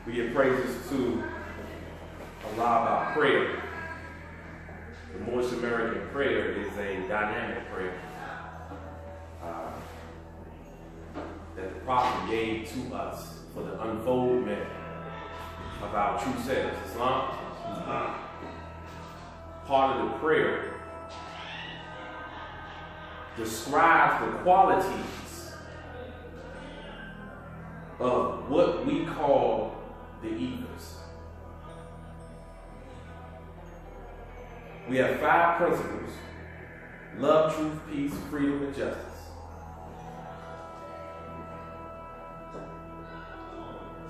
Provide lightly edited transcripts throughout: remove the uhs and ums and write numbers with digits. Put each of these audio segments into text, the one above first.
We give praises to Allah about prayer. The Moorish American prayer is a dynamic prayer that the Prophet gave to us for the unfoldment of our true selves. Islam, part of the prayer describes the qualities of what we call the ethers. We have 5 principles: love, truth, peace, freedom, and justice.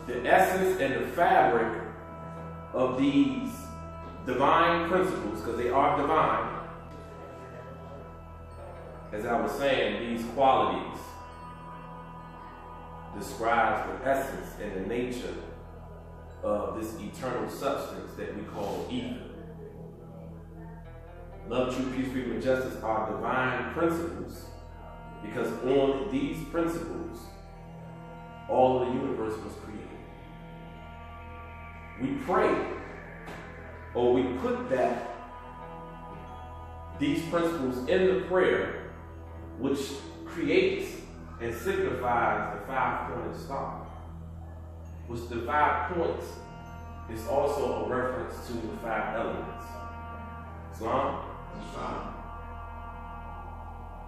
The essence and the fabric of these divine principles, because they are divine, as I was saying, these qualities describes the essence and the nature of this eternal substance that we call ether. Love, truth, peace, freedom, and justice are divine principles because on these principles, all of the universe was created. We pray, or we put these principles in the prayer, which creates and signifies the 5-pointed star, which the 5 points is also a reference to the 5 elements. Islam?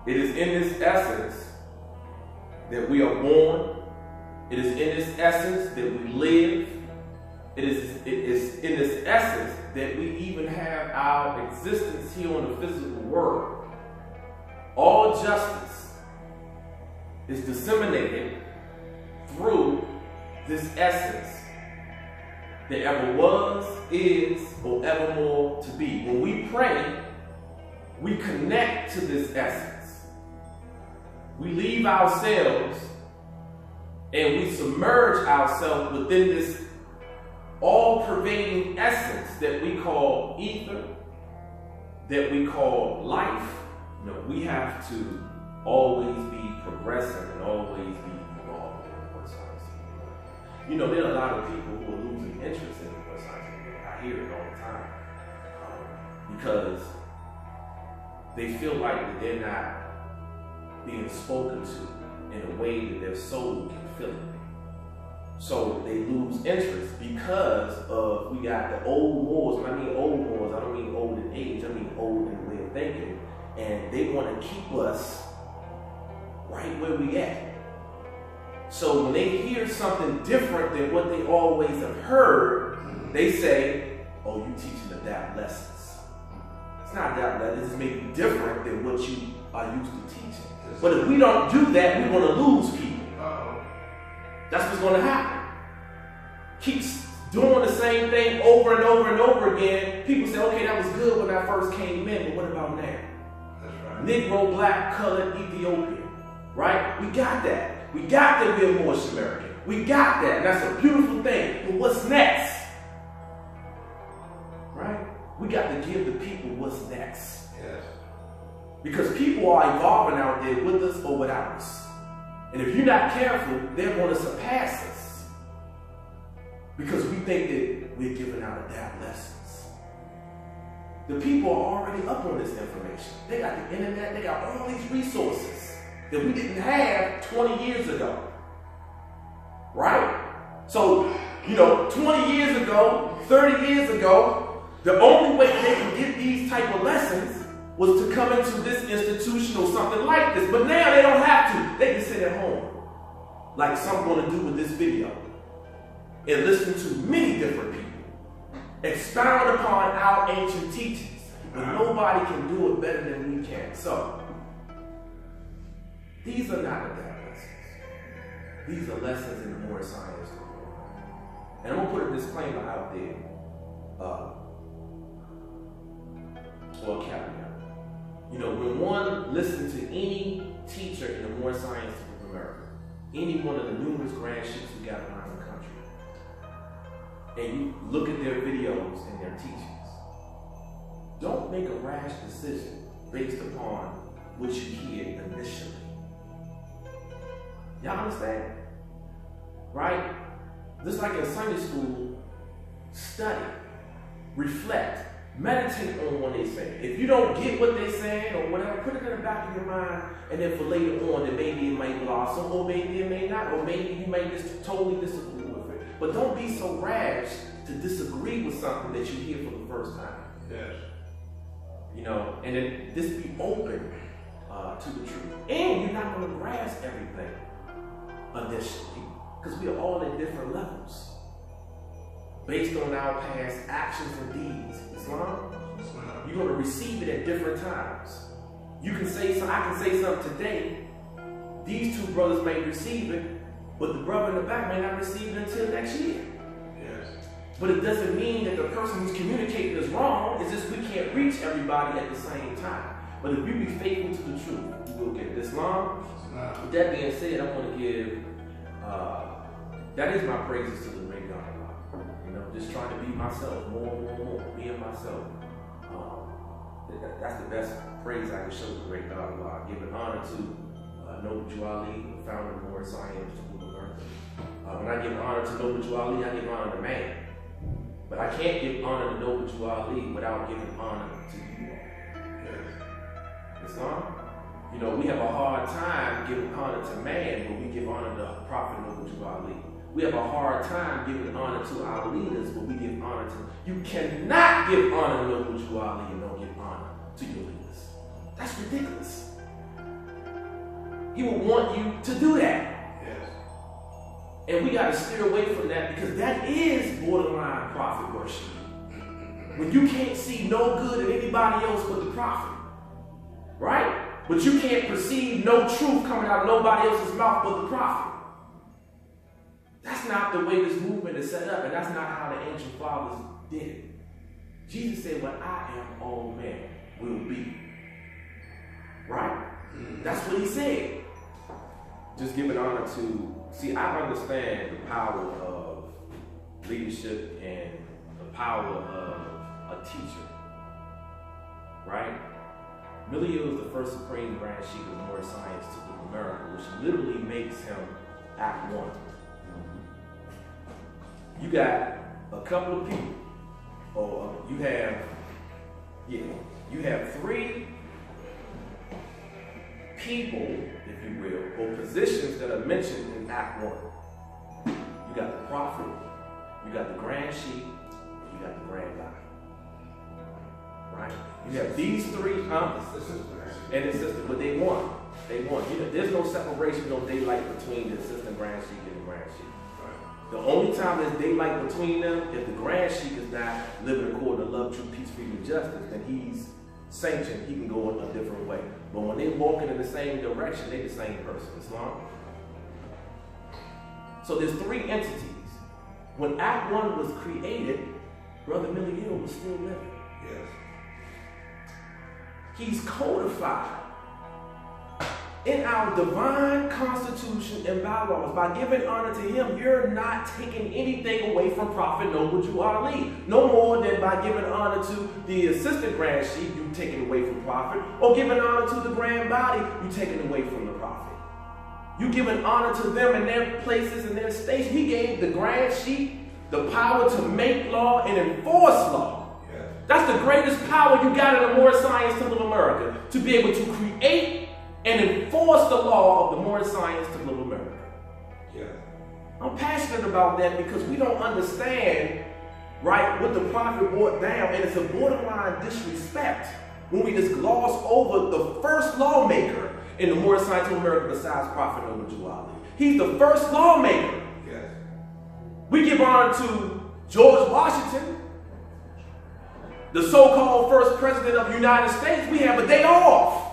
It is in this essence that we are born. It is in this essence that we live. It is in this essence that we even have our existence here on the physical world. All justice is disseminated through this essence that ever was, is, or evermore to be. When we pray, we connect to this essence. We leave ourselves and we submerge ourselves within this all-pervading essence that we call ether, that we call life. You know, we have to always be progressing and always be evolving in what science. You know, there are a lot of people who are losing interest in what science. I hear it all the time because they feel like that they're not being spoken to in a way that their soul can feel it. So they lose interest because of, we got the old Moors. When I mean old Moors, I don't mean old in age, I mean old in the way of thinking. And they want to keep us right where we at. So when they hear something different than what they always have heard, they say, oh, you teaching adapt lessons. It's not adapt lessons, it's maybe different than what you are used to teaching. But if we don't do that, we're going to lose people. That's what's going to happen. Keeps doing the same thing over and over and over again. People say, okay, that was good when I first came in, but what about now? That's right. Negro, black, colored, Ethiopian. Right? We got that. We got that we're Moorish American. We got that. And that's a beautiful thing. But what's next? Right? We got to give the people what's next. Yes. Because people are evolving out there with us or without us. And if you're not careful, they're going to surpass us. Because we think that we're giving out adapt lessons. The people are already up on this information. They got the internet, they got all these resources that we didn't have 20 years ago. Right? So, 20 years ago, 30 years ago, the only way they can get these type of lessons was to come into this institution or something like this. But now they don't have to. They can sit at home, like some going to do with this video, and listen to many different people expound upon our ancient teachings. But nobody can do it better than we can. So, these are not adapt lessons. These are lessons in the Moorish science. And I'm going to put a disclaimer out there, or a caveat. When one listens to any teacher in the Moorish science of America, any one of the numerous grand sheikhs we got around the country, and you look at their videos and their teachings, don't make a rash decision based upon what you hear initially. Y'all understand? Right? Just like in Sunday school, study, reflect, meditate on what they say. If you don't get what they're saying or whatever, put it in the back of your mind, and then for later on, then maybe it might blossom, or maybe it may not, or maybe you may just totally disagree with it. But don't be so rash to disagree with something that you hear for the first time. Yes. You know, and then just be open to the truth. And you're not going to grasp everything initially, because we are all at different levels based on our past actions and deeds. Islam, you're going to receive it at different times. You can say something, I can say something today. These two brothers may receive it, but the brother in the back may not receive it until next year. Yes. But it doesn't mean that the person who's communicating is wrong. It's just we can't reach everybody at the same time. But if we be faithful to the truth, we will get it. Islam. With that being said, I want to give, that is my praises to the great God. You know, just trying to be myself more and more, being myself. That's the best praise I can show the great God. Giving honor to Noble Jew Ali, the founder of Moorish science. When I give honor to Noble Jew Ali, I give honor to man. But I can't give honor to Noble Jew Ali without giving honor to you all. Yes. Islam? You know, we have a hard time giving honor to man when we give honor to Prophet Noble Jew Ali. We have a hard time giving honor to our leaders when we give honor to them. You cannot give honor to Noble Jew Ali and don't give honor to your leaders. That's ridiculous. He will want you to do that. Yes. And we got to steer away from that, because that is borderline prophet worship. When you can't see no good in anybody else but the prophet. Right? But you can't perceive no truth coming out of nobody else's mouth but the prophet. That's not the way this movement is set up, and that's not how the ancient fathers did it. Jesus said, "What I am, all men will be." Right? That's what he said. Just giving honor to, see, I understand the power of leadership and the power of a teacher. Right? Millie was the first supreme branch chief of Moorish science to America, which literally makes him Act One. You got a couple of people, or you have three people, if you will, or positions that are mentioned in Act 1. You got the prophet, you got the grand sheep, you got the grand guy. Right? You have these three, and assistant, but they won. They won. You know, there's no separation, no daylight between the assistant grand sheep and the grand sheep. The only time there's daylight between them, if the grand sheep is not living according to love, truth, peace, freedom, and justice, then he's sanctioned, he can go in a different way. But when they're walking in the same direction, they're the same person. Islam. So there's three entities. When Act 1 was created, Brother Millie Hill was still living. Yes. He's codified in our divine constitution and bylaws. By giving honor to him, you're not taking anything away from Prophet Noble Jew Ali. No more than by giving honor to the assistant grand chief, you take it away from Prophet, or giving honor to the grand body, you take it away from the Prophet. You giving honor to them in their places and their stations. He gave the grand chief the power to make law and enforce law. Yes. That's the greatest power you got in the Moorish Science Temple of America, to be able to create and enforce the law of the Moorish Science Temple of America. Yeah. I'm passionate about that because we don't understand, right, what the prophet brought down, and it's a borderline disrespect when we just gloss over the first lawmaker in the Moorish Science Temple of America besides Prophet Noble Jew Ali. He's the first lawmaker. Yes. We give honor to George Washington, the so-called first president of the United States. We have a day off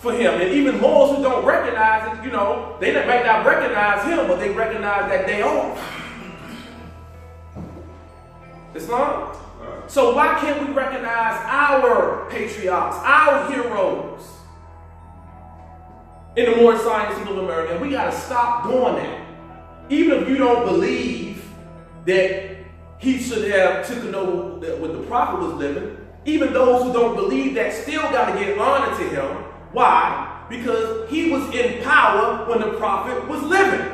for him. And even Moors who don't recognize it, you know, they might not recognize him, but they recognize that day off. Islam? So why can't we recognize our patriots, our heroes in the Moorish Science Temple of America? And we got to stop doing that. Even if you don't believe that he should have taken over when the prophet was living, even those who don't believe that still got to give honor to him. Why? Because he was in power when the prophet was living.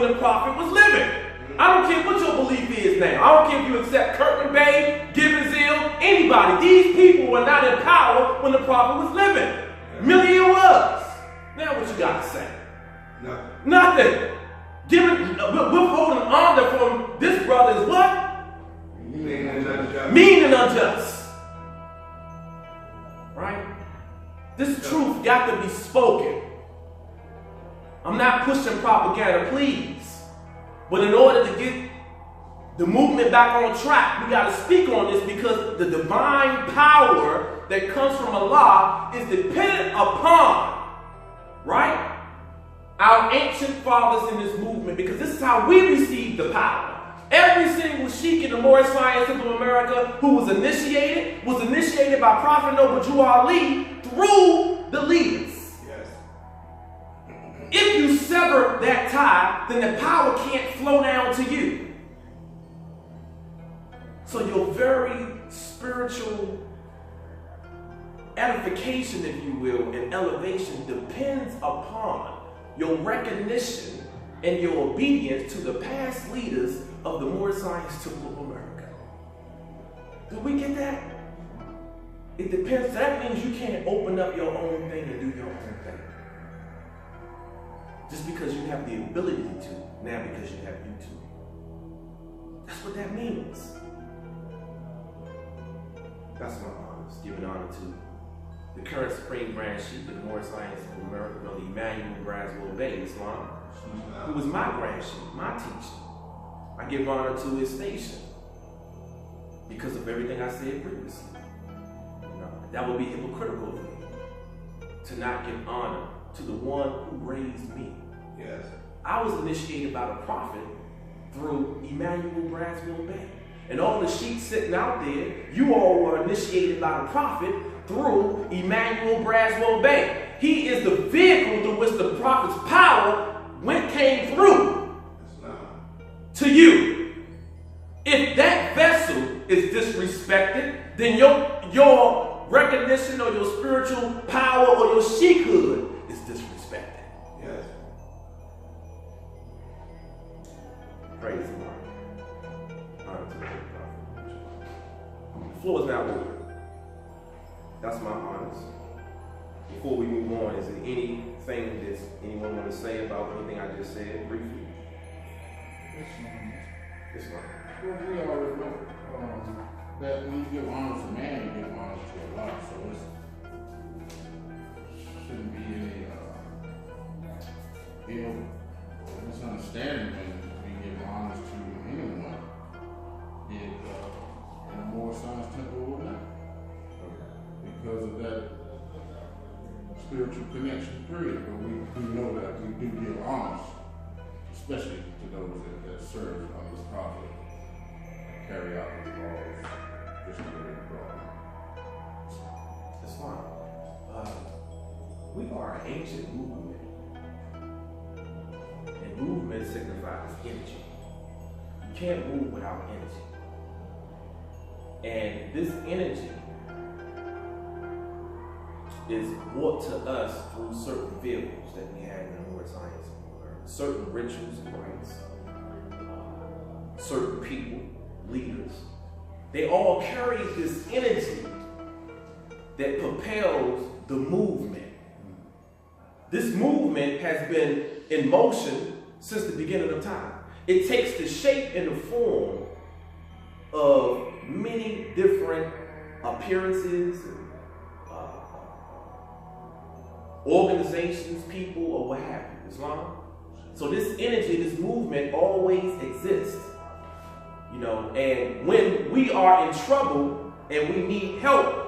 when the prophet was living. I don't care what your belief is now. I don't care if you accept Kirkman Bay, Gibbons Hill, anybody. These people were not in power when the prophet was living. Million was. Now what you got to say? Nothing. Withholding honor from this brother is what? Mean and unjust. Right? This truth got to be spoken. I'm not pushing propaganda, please. But in order to get the movement back on track, we got to speak on this because the divine power that comes from Allah is dependent upon, right, our ancient fathers in this movement, because this is how we received the power. Every single sheikh in the Moorish science of America who was initiated by Prophet Noble Drew Ali through the leaders. If you sever that tie, then the power can't flow down to you. So your very spiritual edification, if you will, and elevation depends upon your recognition and your obedience to the past leaders of the Moorish Science Temple of America. Do we get that? It depends. That means you can't open up your own thing and do your own thing. Just because you have the ability to, now because you have YouTube. That's what that means. That's my honors. Giving honor to the current Supreme Grand Sheikh of the Moorish Science of America, Brother Emmanuel Braswell Bay, Islam, who was my Grand Sheikh, my teacher. I give honor to his station because of everything I said previously. That would be hypocritical of me to not give honor to the one who raised me. Yes. I was initiated by the prophet through Emmanuel Braswell Bay. And all the sheep sitting out there, you all were initiated by the prophet through Emmanuel Braswell Bay. He is the vehicle through which the prophet's power came through to you. If that vessel is disrespected, then your recognition or your spiritual power or your sheikhood is disrespected. Yes. Praise the Lord. Honor to the prophet. The floor is now open. That's my honors. Before we move on, is there anything that anyone want to say about anything I just said briefly? This one. Well, we already know that when you give honor to man, you give honor to Allah. So it shouldn't be any ill or misunderstanding when we give honors to anyone, be it in a Moorish Science Temple or not, because of that spiritual connection, period. But we know that we do give honors, especially to those that serve under the prophet, carry out his laws, just the way he brought them. That's fine. We are an ancient movement, and movement signifies energy. You can't move without energy. And this energy is brought to us through certain vehicles that we have in the Moorish Science, certain rituals and rites, certain people, leaders. They all carry this energy that propels the movement. This movement has been in motion since the beginning of time. It takes the shape and the form of many different appearances, organizations, people, or what have you. Islam. So this energy, this movement always exists. You know, and when we are in trouble and we need help,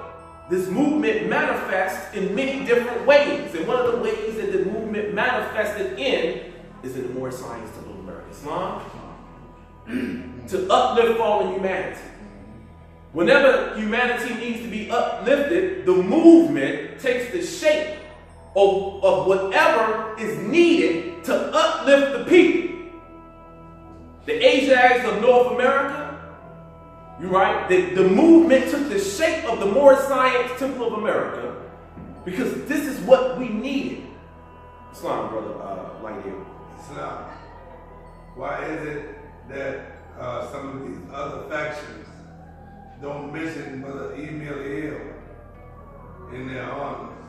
this movement manifests in many different ways. And one of the ways that the movement manifested in is in the Moorish Science Temple of America, Islam, to uplift fallen humanity. Whenever humanity needs to be uplifted, the movement takes the shape of whatever is needed to uplift the people. The Asiatics of North America, you're right, the movement took the shape of the Moorish Science Temple of America because this is what we needed. Islam, brother, like you. Islam. Why is it that some of these other factions don't mention Mother Emil in their honors?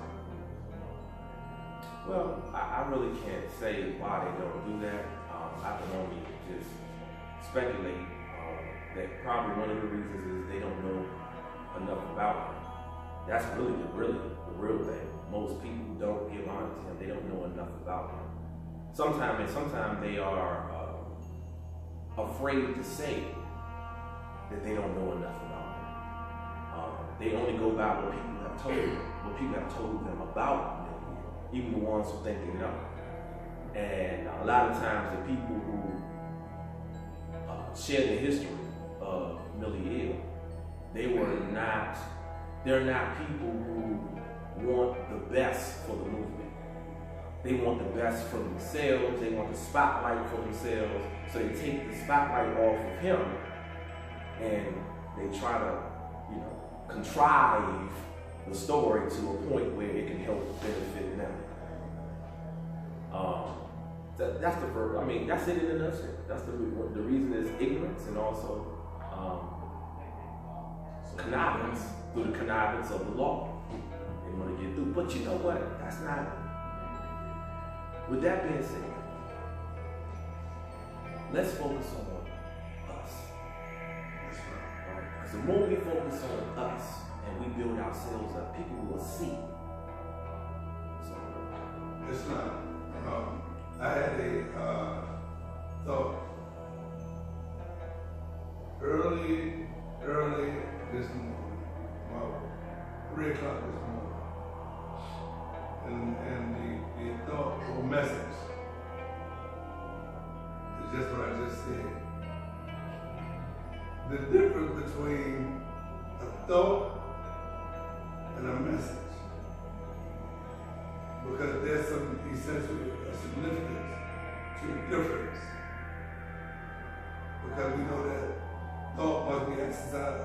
Well, I really can't say why they don't do that. I can only just speculate that probably one of the reasons is they don't know enough about him. That's really the real thing. Most people don't give honor to him. They don't know enough about him. Sometimes they are afraid to say that they don't know enough about him. They only go by what people have told them, about him, even the ones who think they know. And a lot of times the people who share the history of Millie Ill, they're not people who want the best for the movement. They want the best for themselves. They want the spotlight for themselves. So they take the spotlight off of him and they try to, contrive the story to a point where it can help benefit them. That's the first. I mean, that's it in a nutshell. That's the reason is ignorance and also connivance, through the connivance of the law. They want to get through. But you know what? That's not. With that being said, let's focus on us. Right? Because the more we focus on us and we build ourselves up, people will see. So, it's not. I had a thought early this morning, about 3 o'clock this morning, and the thought or message is just what I just said. The difference between a thought and a message, because there's some essential significance to the difference. Because we know that thought must be exercised,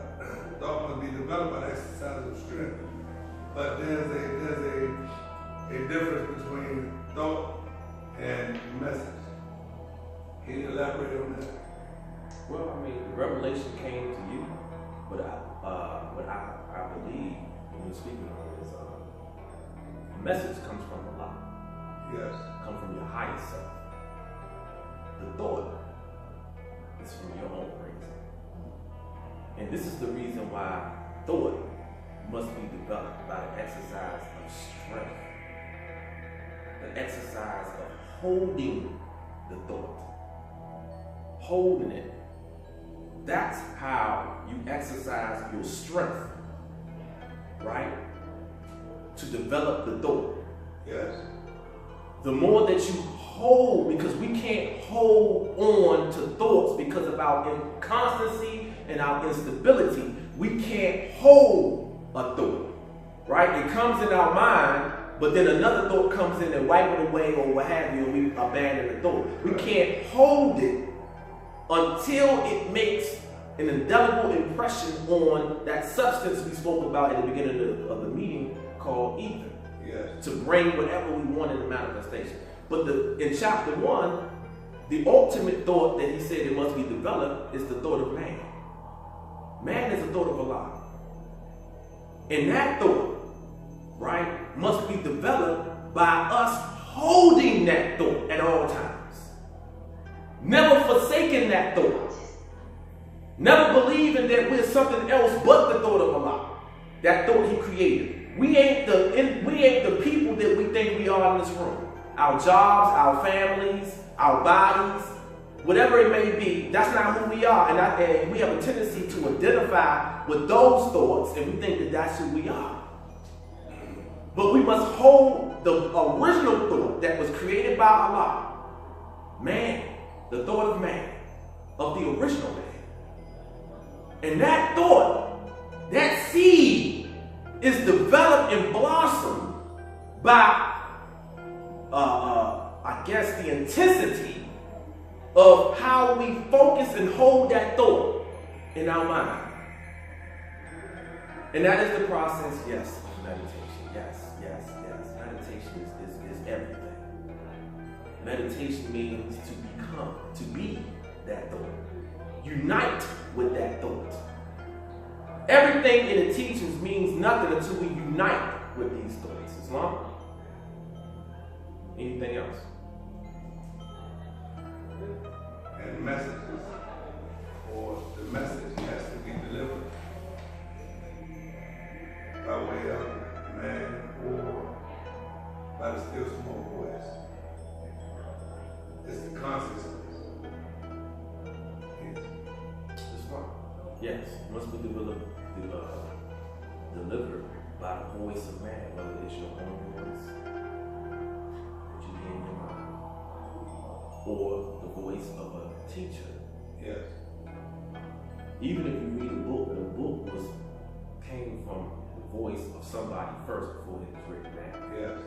thought must be developed by the exercise of strength. But there's a difference between thought and message. Can you elaborate on that? well, I mean, the revelation came to you, but I believe when you're speaking on this, the message comes from Allah. Yes. Come from your higher self. The thought is from your own reason. And this is the reason why thought must be developed by the exercise of strength. The exercise of holding the thought. Holding it. That's how you exercise your strength, right? To develop the thought. Yes. The more that you hold, because we can't hold on to thoughts because of our inconstancy and our instability, we can't hold a thought, right? It comes in our mind, but then another thought comes in and wipe it away or what have you, and we abandon the thought. We can't hold it until it makes an indelible impression on that substance we spoke about at the beginning of the meeting called ether. Yes. To bring whatever we want in the manifestation. But in chapter 1, the ultimate thought that he said it must be developed is the thought of man. Man is the thought of Allah. And that thought, right, must be developed by us holding that thought at all times. Never forsaking that thought. Never believing that we're something else but the thought of Allah. That thought he created. We ain't the people that we think we are in this room. Our jobs, our families, our bodies, whatever it may be, that's not who we are. And we have a tendency to identify with those thoughts, and we think that that's who we are. But we must hold the original thought that was created by Allah. Man, the thought of man, of the original man. And that thought, that seed, is developed and blossomed by, I guess, the intensity of how we focus and hold that thought in our mind. And that is the process, yes, of meditation. Yes. Meditation is everything. Meditation means to become, to be that thought. Unite with that thought. Everything in the teachings means nothing until we unite with these thoughts. Islam? Anything else? And messages, or the message has to be delivered by way of man or by the still small voice. It's the consciousness. Yes, must be delivered by the voice of man, whether it's your own voice that you hear in your mind, or the voice of a teacher. Yes. Even if you read a book, the book came from the voice of somebody first before it was written down. Yes.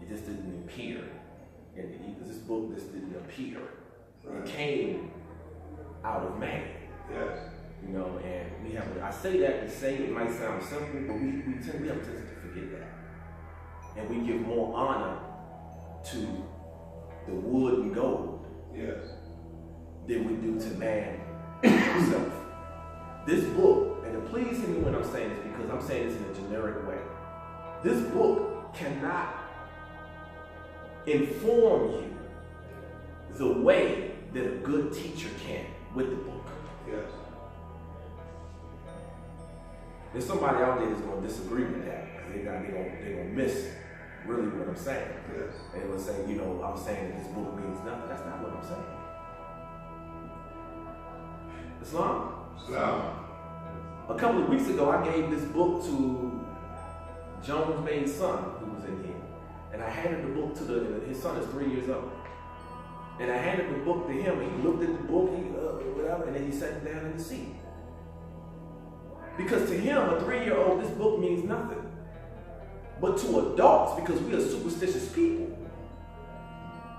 It just didn't appear in the ether. This book just didn't appear. Right. It came out of man. Yes. You know, and we have, I say that to say it might sound simple, but we have a tendency to forget that. And we give more honor to the wood and gold, yes, than we do to man himself. This book, and please hear me when I'm saying this, because I'm saying this in a generic way. This book cannot inform you the way that a good teacher can with the book. yes. There's somebody out there that's going to disagree with that. They're going to miss really what I'm saying. Yes. And they will say, you know, I'm saying that this book means nothing. That's not what I'm saying. Islam? Islam. A couple of weeks ago, I gave this book to Jones May's son, who was in here. And I handed the book to his son is 3 years old. And I handed the book to him, and he looked at the book, whatever, and then he sat down in the seat. Because to him, a 3-year-old, this book means nothing. But to adults, because we are superstitious people,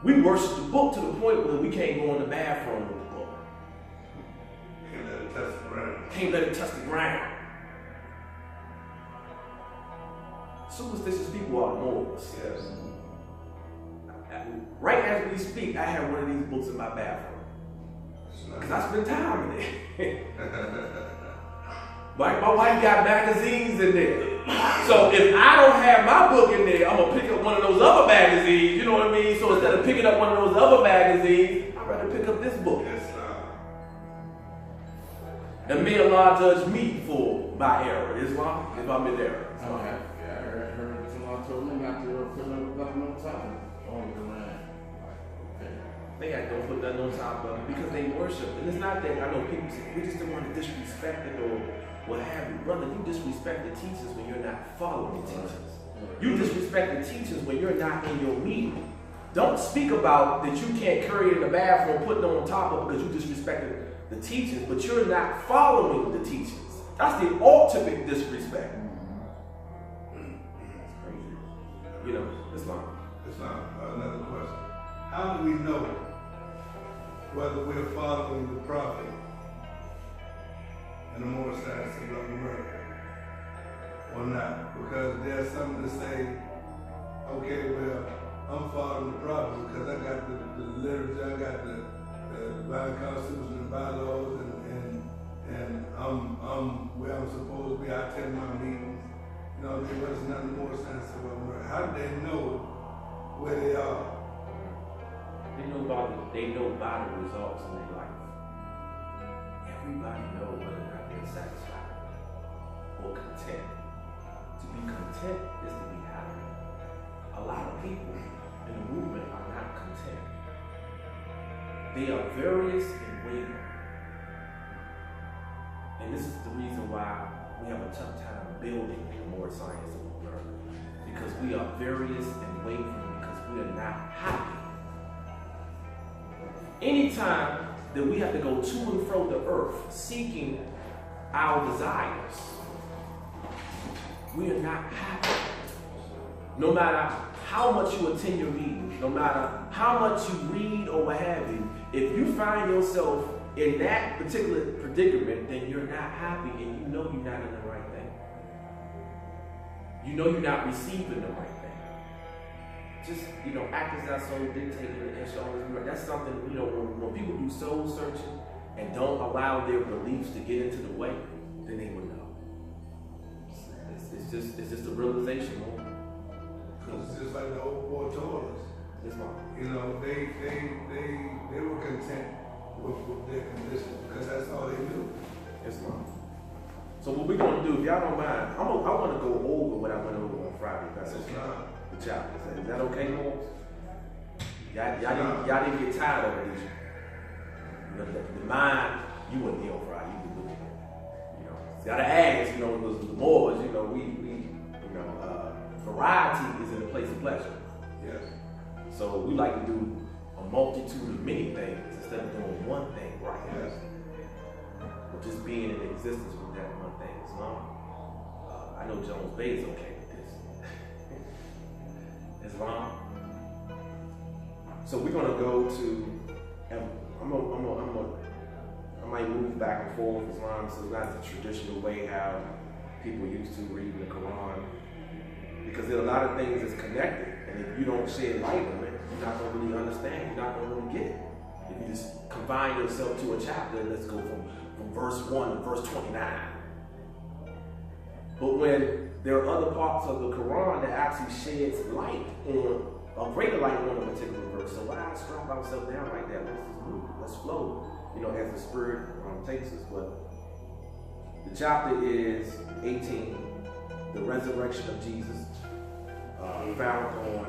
we worship the book to the point where we can't go in the bathroom with the book. Can't let it touch the ground. Can't let it touch the ground. Superstitious people are morals. Yes. Right as we speak, I have one of these books in my bathroom. Because I spend time in it. My wife got magazines in there. So if I don't have my book in there, I'm going to pick up one of those other magazines, you know what I mean? So instead of picking up one of those other magazines, I'd rather pick up this book. Yes, And may Allah judge me for my error, Islam, if I'm in error. Okay. Yeah, I heard someone told me not to put nothing on top on the ground. Okay. They don't put nothing on top of it because they worship. And it's not that, I know people say, we just don't want to disrespect it or what have you. Brother, you disrespect the teachers when you're not following the teachers. You disrespect the teachers when you're not in your meeting. Don't speak about that you can't carry it in the bathroom, put it on top of it because you disrespected the teachers, but you're not following the teachers. That's the ultimate disrespect. That's crazy. You know, Islam. Another question. How do we know whether we're following the prophet and the Moorish science of America or not? Because there's something to say, okay, well, I'm following the prophet because I got the literature, I got the divine constitution and bylaws, and I'm where I'm supposed to be. I attend my meetings. You know, there was nothing more sense of America. How do they know where they are? They know by the results in their life. Everybody knows whether or not they're satisfied or content. To be content is to be happy. A lot of people in the movement are not content. They are various and wavering. And this is the reason why we have a tough time building more science of America. Because we are various and wavering because we are not happy. Anytime that we have to go to and fro the earth seeking our desires, we are not happy. No matter how much you attend your meetings, no matter how much you read or what have you, if you find yourself in that particular predicament, then you're not happy and you know you're not in the right thing. You know you're not receiving the right thing. just, act as our soul dictated and shall always be right. That's something, when people do soul searching and don't allow their beliefs to get into the way, then they will know. It's just a realization, man. Because it's just like the old boy told us. Yes, Mom. They were content with their condition because that's all they knew. Yes, Mom. So what we're going to do, if y'all don't mind, I want to go over what I went over on Friday. If that's okay. The chapter. Is that okay, Moors? Y'all didn't get tired of it, did you? The mind, you wouldn't be on Friday. You could look at it. Gotta ask, it was the Moors, variety is in the place of pleasure. Yes. So we like to do a multitude of many things instead of doing one thing, right? Yes. Or just being in existence with that one thing. Islam. I know Jones Bay is okay with this. Islam. So we're gonna go to, I might move back and forth. Islam, so it's not the traditional way how people used to read the Quran. Because there are a lot of things that's connected, and if you don't shed light on it, you're not going to really understand, you're not going to really get it. If you just confine yourself to a chapter, let's go from verse 1 to verse 29. But when there are other parts of the Quran that actually sheds light on, a greater light on a particular verse, so why strap ourselves down like that? Let's just move, let's flow, as the Spirit takes us. But the chapter is 18, the resurrection of Jesus. Found on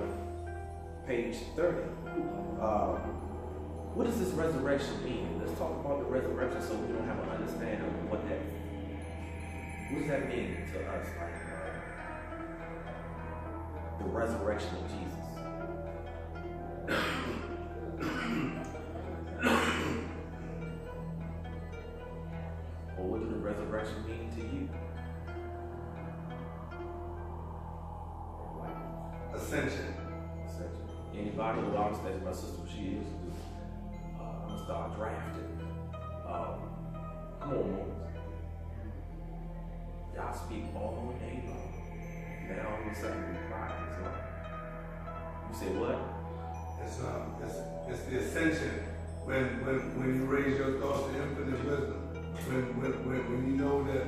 page 30. What does this resurrection mean? Let's talk about the resurrection so we don't have an understanding of what does that mean to us, the resurrection of Jesus. Or what did the resurrection mean to you? Ascension. Anybody who understands my sister, she is. I'm gonna start drafting. Come on, Moors. Y'all speak all day long. Now all of a sudden we quiet. You say what? It's the ascension when you raise your thoughts to infinite wisdom. When you know that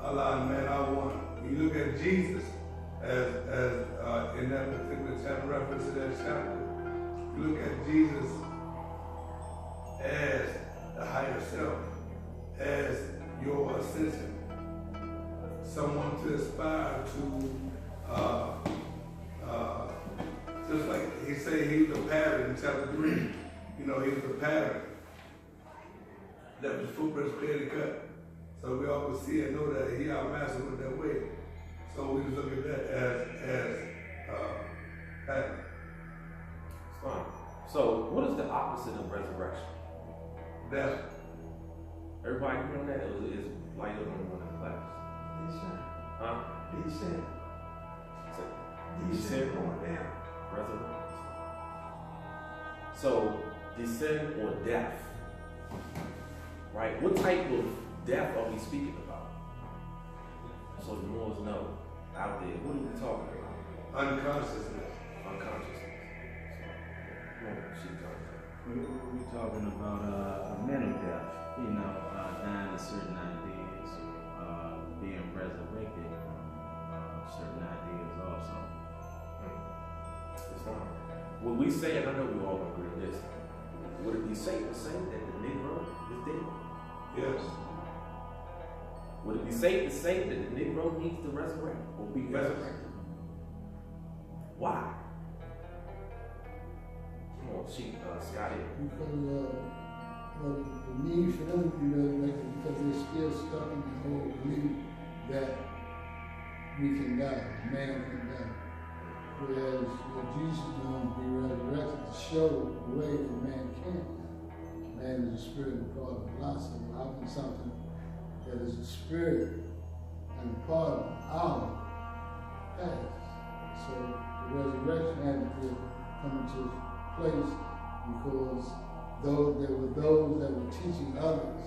Allah and man are one. When you look at Jesus as in that particular chapter, reference to that chapter, you look at Jesus as the higher self, as your ascension, someone to aspire to, just like he said, he's the pattern in chapter 3. He's the pattern that the footprints clearly cut. So we all can see and know that he our master with that way. So we just look at that as pattern. It's fine. So what is the opposite of resurrection? Death. Everybody agree on that? It is like in one of the classes. Descent. Huh? Descent. Descent going down. Resurrection. So descent or death. Right? What type of death are we speaking about? So the Moors know out there. What are we talking about? Unconsciousness. Unconsciousness. We're talking about a mental death, dying of certain ideas, being resurrected from certain ideas also. It's fine. Would we say, and I know we all agree on this, would it be safe to say that the Negro is dead? Yes. Would it be safe to say that the Negro needs to resurrect or be resurrected? Why? Come on, Scotty. Because the need for them to be resurrected because they're still stuck in the old belief that we can die, man can die. Whereas what Jesus is going to be resurrected to show the way that man can die. Man is a spirit and part of Allah, so how can something that is a spirit and part of our past? So the resurrection had to come into place because there were those that were teaching others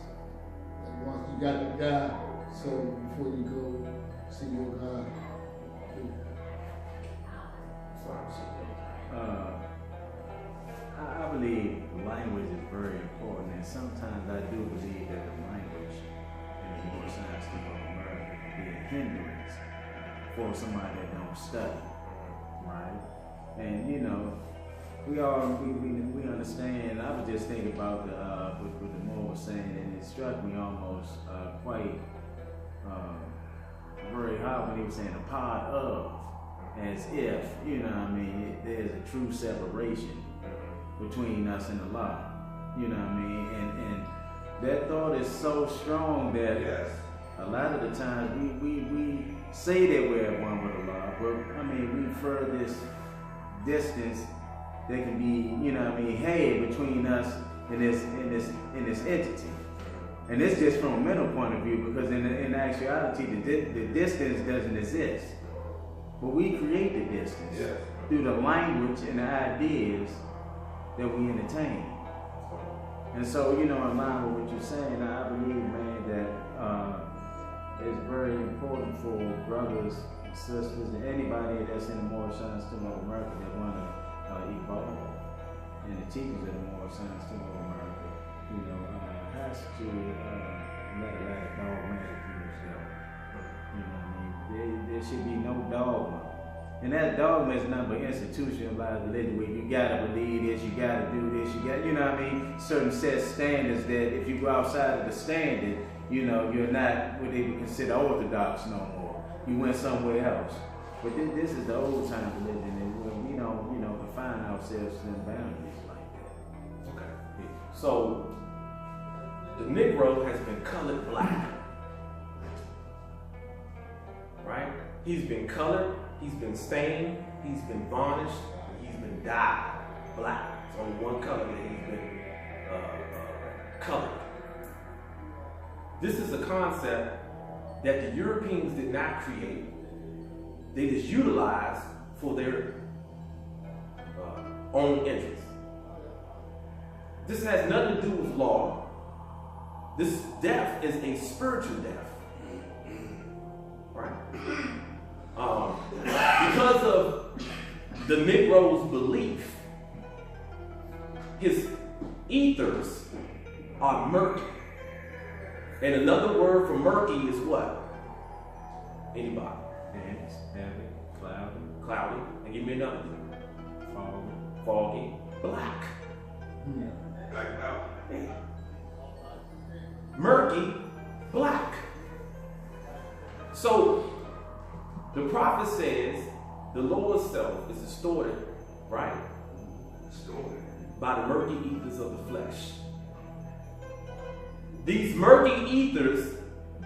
that once you got to die, so before you go see your God. I believe language is very important, and sometimes I do believe that the language in the Moorish Science Temple of America can be a hindrance for somebody that don't study, right? And you know, we understand. I was just thinking about what the Moor was saying, and it struck me almost quite very hard when he was saying a part of, as if, you know what I mean, there's a true separation between us and Allah, you know what I mean, and that thought is so strong that a lot of the times we say that we're at one with Allah, but I mean, we infer this distance that can be, you know what I mean, had between us and this entity. And it's just from a mental point of view, because in actuality, the distance doesn't exist. But we create the distance through the language and the ideas that we entertain. And so, you know, in line with what you're saying, I believe, man, that it's very important for brothers, sisters, and anybody that's in the Moorish Science Temple of America that want to evolve, and the teachers of the Moorish Science Temple of America, you know, has to let that dogmatic views go. You know what I mean? There should be no dogma. And that dogma is not but institutionalized religion where you gotta believe this, you gotta do this, you know what I mean? Certain set standards that if you go outside of the standard, you know, you're not what they would consider orthodox no more. You went somewhere else. But this is the old time religion, and we don't, you know, confine ourselves to them boundaries like that. Okay. So the Negro has been colored black. Right? He's been colored, he's been stained, he's been varnished, and he's been dyed black. It's only one color that he's been colored. This is a concept that the Europeans did not create. They just utilized for their own interests. This has nothing to do with law. This death is a spiritual death. Right? Because of the Negro's belief, his ethers are murky. And another word for murky is what? Anybody? Dense, heavy, cloudy. Cloudy. And give me another. Foggy. Foggy. Black. Black out. Murky. Black. So, the prophet says the lower self is distorted, right? Distorted. By the murky ethers of the flesh. These murky ethers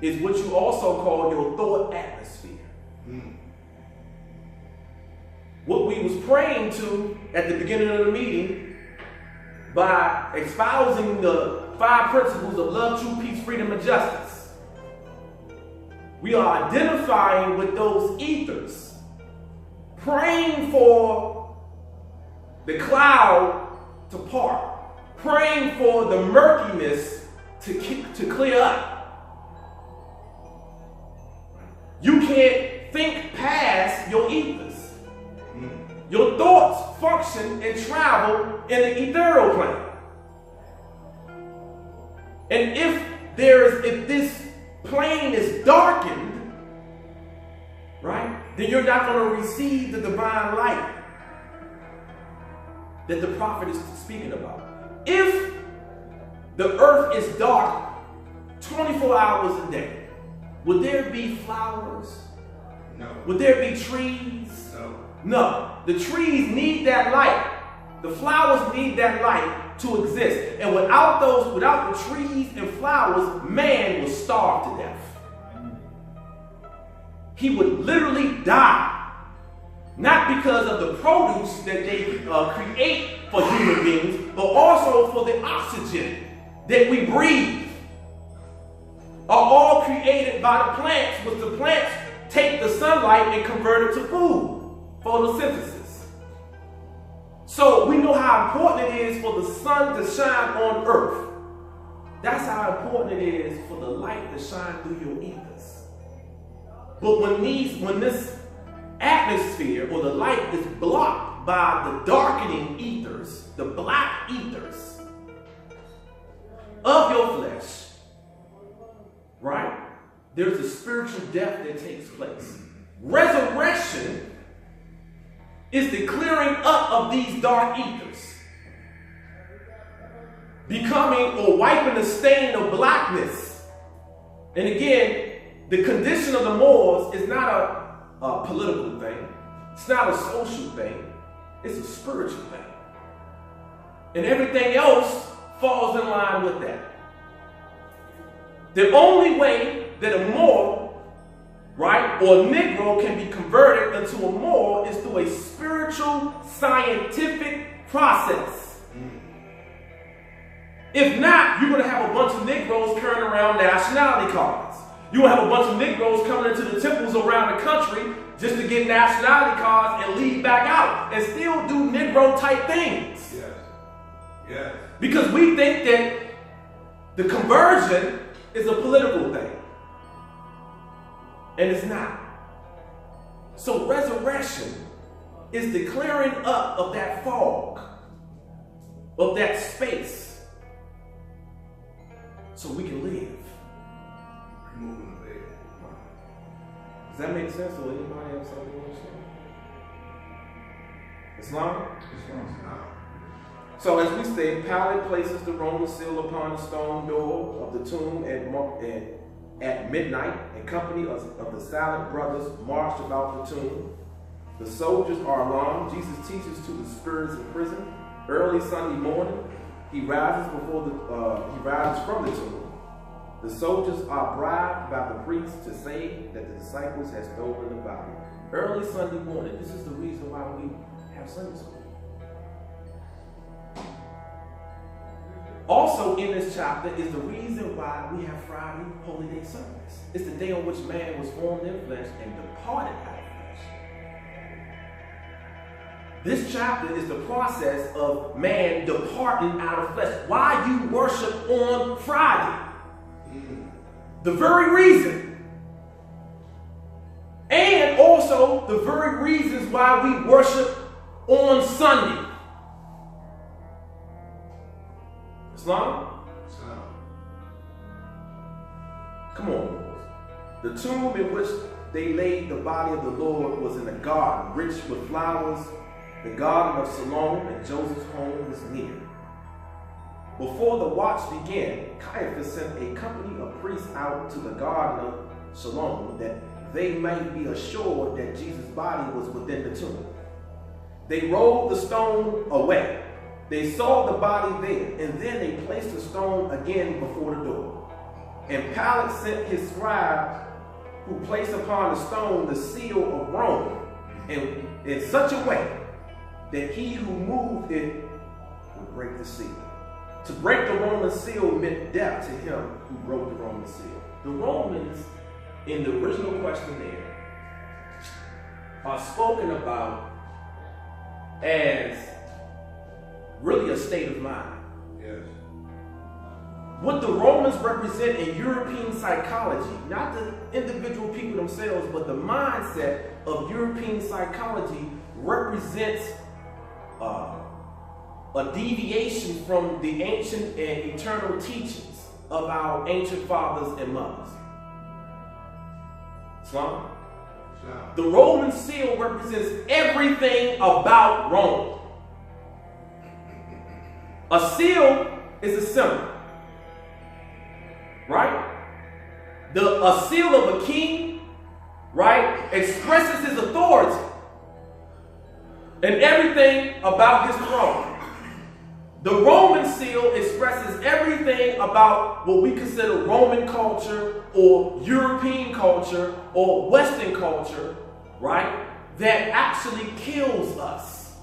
is what you also call your thought atmosphere. What we was praying to at the beginning of the meeting by espousing the 5 principles of love, truth, peace, freedom, and justice. We are identifying with those ethers, praying for the cloud to part, praying for the murkiness to clear up. You can't think past your ethers. Your thoughts function and travel in the ethereal plane. And if this plane is darkened, right, then you're not going to receive the divine light that the prophet is speaking about. If the earth is dark 24 hours a day, would there be flowers? No. Would there be trees? No. No. The trees need that light. The flowers need that light to exist. And without the trees and flowers, man will starve to death. He would literally die. Not because of the produce that they create for human beings, but also for the oxygen that we breathe. Are all created by the plants, which the plants take the sunlight and convert it to food, photosynthesis. So we know how important it is for the sun to shine on earth. That's how important it is for the light to shine through your ethers. But when this atmosphere atmosphere or the light is blocked by the darkening ethers, the black ethers of your flesh, right? There's a spiritual death that takes place. Resurrection is the clearing up of these dark ethers, becoming or wiping the stain of blackness. And again, the condition of the Moors is not a political thing. It's not a social thing. It's a spiritual thing. And everything else falls in line with that. The only way that a Moor, right, or a Negro can be converted into a Moor is through a spiritual, scientific process. If not, you're going to have a bunch of Negroes carrying around nationality cards. You're going to have a bunch of Negroes coming into the temples around the country just to get nationality cards and leave back out and still do Negro type things. Yes. Yes. Because we think that the conversion is a political thing. And it's not. So resurrection is the clearing up of that fog, of that space, so we can live. Moving the bed. Does that make sense? Or anybody else have to say? Islam? So as we say, Pilate places the Roman seal upon the stone door of the tomb at midnight, and company of the silent brothers marched about the tomb. The soldiers are alarmed. Jesus teaches to the spirits in prison. Early Sunday morning, he rises from the tomb. The soldiers are bribed by the priests to say that the disciples had stolen the body. Early Sunday morning. This is the reason why we have Sunday school. Also in this chapter is the reason why we have Friday Holy Day service. It's the day on which man was formed in flesh and departed out of flesh. This chapter is the process of man departing out of flesh. Why you worship on Friday. The very reason. And also the very reasons why we worship on Sunday. Islam? Come on, boys. The tomb in which they laid the body of the Lord was in a garden rich with flowers. The garden of Salome, and Joseph's home was near. Before the watch began, Caiaphas sent a company of priests out to the garden of Salome that they might be assured that Jesus' body was within the tomb. They rolled the stone away. They saw the body there, and then they placed the stone again before the door. And Pilate sent his scribe, who placed upon the stone the seal of Rome, and in such a way that he who moved it would break the seal. To break the Roman seal meant death to him who broke the Roman seal. The Romans, in the original questionnaire, are spoken about as really a state of mind. Yes. What the Romans represent in European psychology, not the individual people themselves, but the mindset of European psychology represents a deviation from the ancient and eternal teachings of our ancient fathers and mothers. Islam? The Roman seal represents everything about Rome. A seal is a symbol, right? A seal of a king, right, expresses his authority and everything about his throne. The Roman seal expresses everything about what we consider Roman culture or European culture or Western culture, right, that actually kills us.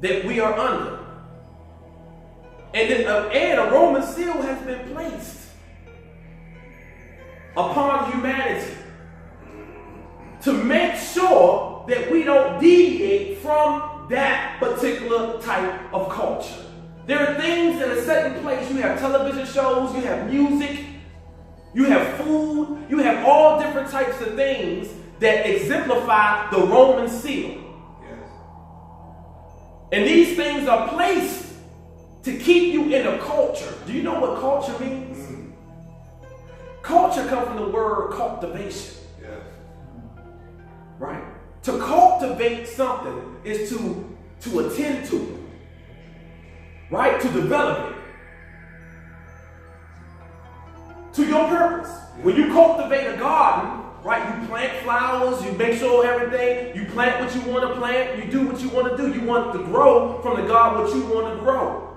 That we are under. And a Roman seal has been placed upon humanity to make sure that we don't deviate from that particular type of culture. There are things that are set in place. You have television shows, you have music, you have food, you have all different types of things that exemplify the Roman seal. Yes. And these things are placed to keep you in a culture. Do you know what culture means? Mm. Culture comes from the word cultivation. Yes. Right? To cultivate something is to attend to it. Right? To develop it. To your purpose. When you cultivate a garden, right, you plant flowers, you make sure everything, you plant what you want to plant, you do what you want to do. You want to grow from the God what you want to grow.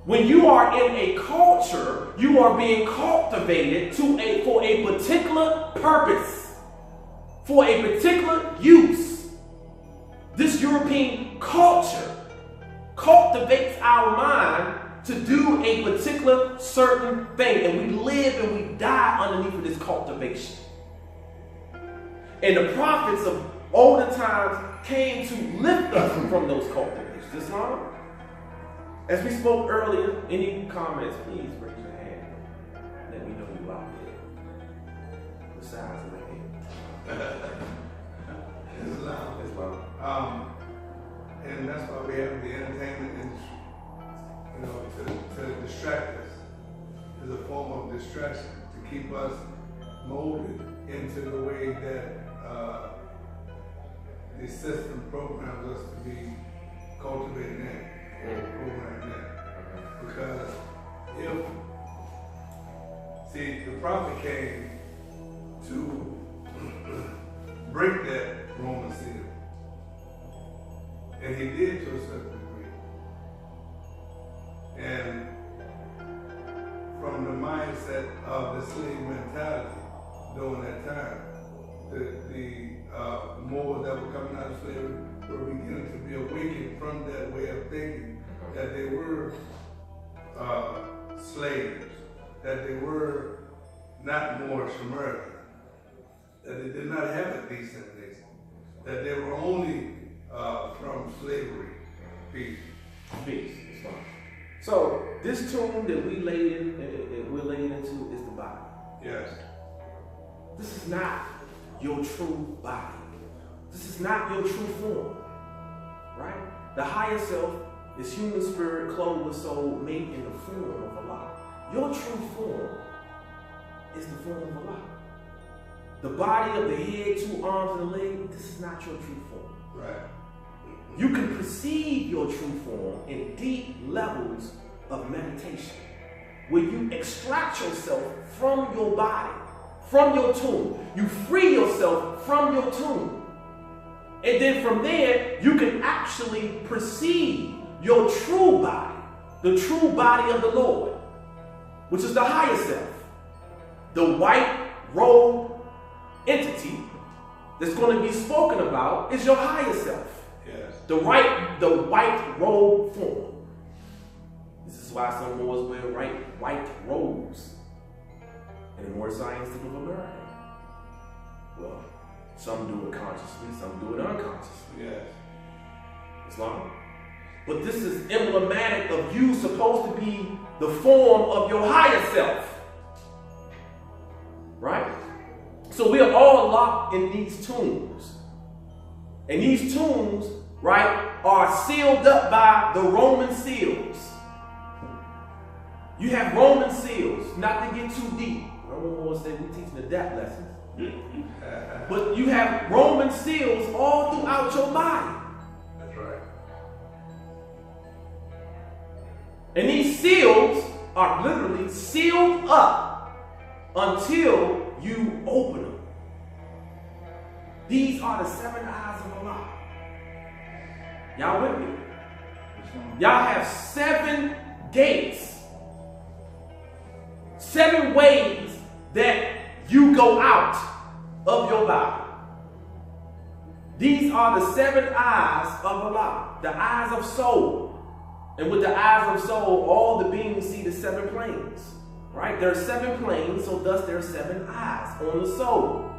When you are in a culture, you are being cultivated for a particular purpose, for a particular use. This European culture cultivates our mind to do a particular certain thing, and we live and we die underneath of this cultivation. And the prophets of older times came to lift us from those cultivations. Islam? As we spoke earlier, any comments, please raise your hand. Let me know you out there. The size of the head. Islam. And that's why we have the entertainment industry. You know, to distract us. Is a form of distraction to keep us molded into the way that the system programs us to be cultivated in. Because the prophet came to break that Roman seal. And he did to a certain degree. And from the mindset of the slave mentality during that time, the Moors that were coming out of slavery were beginning to be awakened from that way of thinking, that they were slaves, that they were not Moorish American, that they did not have a decent nation, that they were only from slavery. Peace. Peace. So this tomb that we're laying into is the body. Yes. This is not your true body. This is not your true form. Right? The higher self is human spirit, clothed with soul, made in the form of Allah. Your true form is the form of Allah. The body of the head, 2 arms, and a leg, this is not your true form. Right. You can perceive your true form in deep levels of meditation, where you extract yourself from your body, from your tomb. You free yourself from your tomb. And then from there, you can actually perceive your true body, the true body of the Lord, which is the higher self, the white robe entity that's going to be spoken about is your higher self. Yes. The white robe form. This is why some Moors wear white robes in the Moorish Scientific of America. Well, some do it consciously, some do it unconsciously. Yes. Islam. But this is emblematic of you supposed to be the form of your higher self. Right? So we are all locked in these tombs. And these tombs, right, are sealed up by the Roman seals. You have Roman seals, not to get too deep. I don't want to say we're teaching the depth lessons. But you have Roman seals all throughout your body. That's right. And these seals are literally sealed up until you open them. These are the 7 eyes of Allah. Y'all with me? Y'all have 7 gates. 7 ways that you go out of your body. These are the 7 eyes of Allah, the eyes of soul. And with the eyes of soul, all the beings see the 7 planes. Right? There are 7 planes, so thus there are 7 eyes on the soul.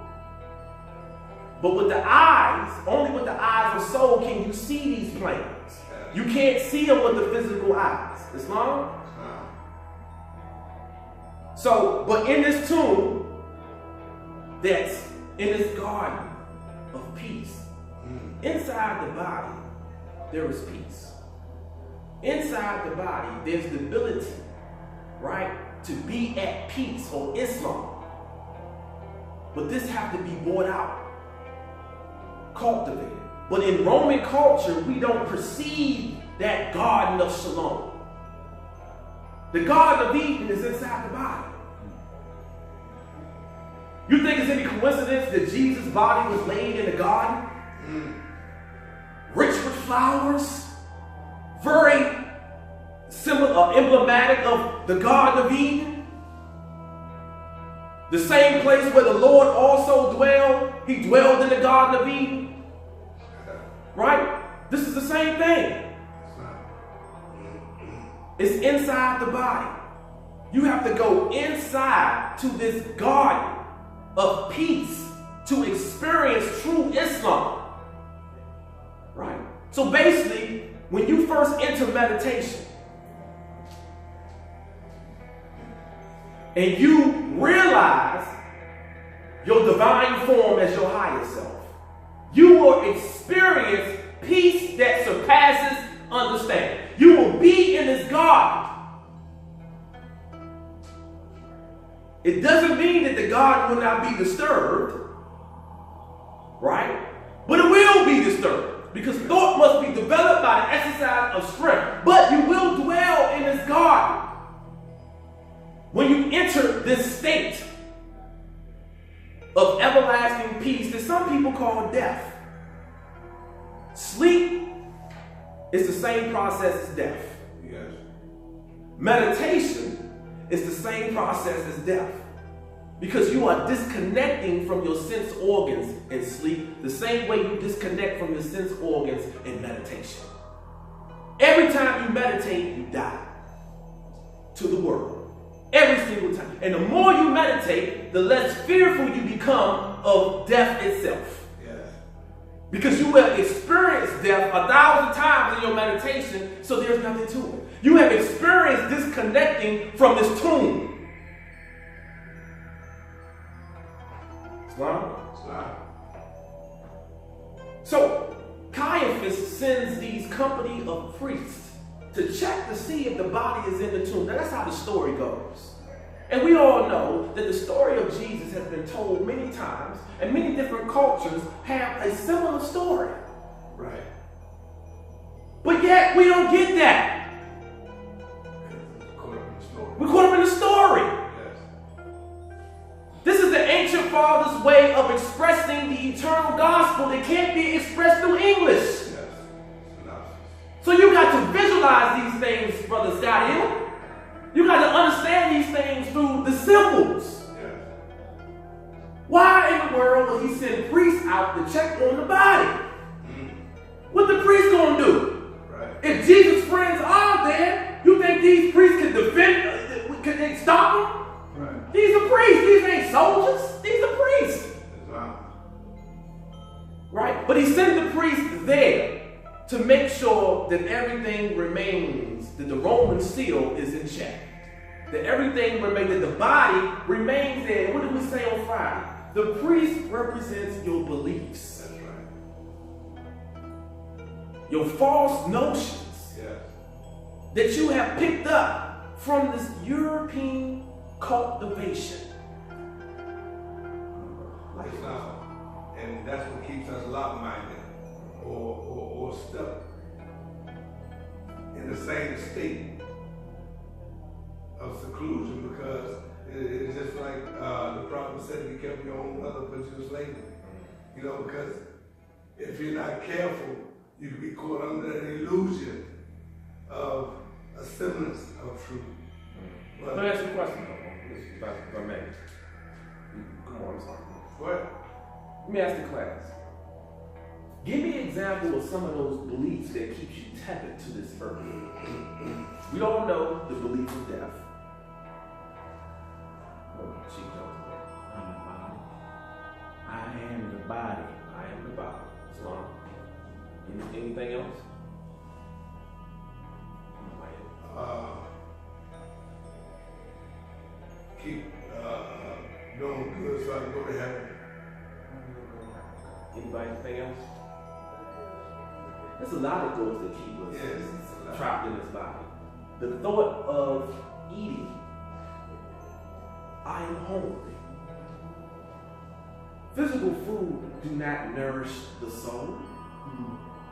But with the eyes, only with the eyes of soul can you see these planes. You can't see them with the physical eyes. Islam? So, but in this tomb, that's in this garden of peace. Inside the body, there is peace. Inside the body, there's the ability, right, to be at peace, or Islam. But this has to be brought out, cultivated. But in Roman culture, we don't perceive that garden of shalom. The Garden of Eden is inside the body. You think it's any coincidence that Jesus' body was laid in the garden? Rich with flowers, very similar, emblematic of the Garden of Eden. The same place where the Lord also dwelled. He dwelled in the Garden of Eden. Right? This is the same thing. It's inside the body. You have to go inside to this garden of peace to experience true Islam. Right? So basically, when you first enter meditation and you realize your divine form as your higher self, you will experience peace that surpasses understanding. You will be in this garden. It doesn't mean that the garden will not be disturbed, right? But it will be disturbed because thought must be developed by the exercise of strength. But you will dwell in this garden when you enter this state of everlasting peace that some people call death. Sleep is the same process as death. Yes. Meditation is the same process as death. Because you are disconnecting from your sense organs in sleep the same way you disconnect from your sense organs in meditation. Every time you meditate, you die to the world. Every single time. And the more you meditate, the less fearful you become of death itself. Because you have experienced death 1,000 times in your meditation, so there's nothing to it. You have experienced disconnecting from this tomb. Islam? So, Caiaphas sends these company of priests to check to see if the body is in the tomb. Now, that's how the story goes. And we all know that the story of Jesus has been told many times, and many different cultures have a similar story. Right. But yet, we don't get that. Caught up in the story. We're caught up in the story. Yes. This is the ancient fathers' way of expressing the eternal gospel that can't be expressed through English. Yes. Synopsis. So you got to visualize these things, Brother Scott Hill. You got to understand these things through the symbols. Yes. Why in the world will he send priests out to check on the body? What the priest gonna do? Right. If Jesus' friends are there, you think these priests can defend, can they stop them? Right. These are priests, these ain't soldiers, these are priests. Islam. Right? But he sent the priests there to make sure that everything remains, that the Roman seal is in check. That everything remains, that the body remains there. What did we say on Friday? The priest represents your beliefs. That's right. Your false notions Yes. that you have picked up from this European cultivation. Islam. And that's what keeps us lock-minded or stuck in the same state of seclusion, because it's just like the prophet said, you kept your own mother, but you slavery. You know, because if you're not careful, you can be caught under an illusion of a semblance of truth. Let me ask you a question, if I may. Come on, I'm sorry. What? Let me ask the class. Give me an example of some of those beliefs that keeps you tethered to this earth. We all know the belief of death. Oh, she knows that. I'm the body. I am the body. I am the body. Islam. Anything else? Keep doing good so I can go to heaven. Anybody anything else? There's a lot of thoughts that keep us trapped in this body. The thought of eating. I am hungry. Physical food do not nourish the soul.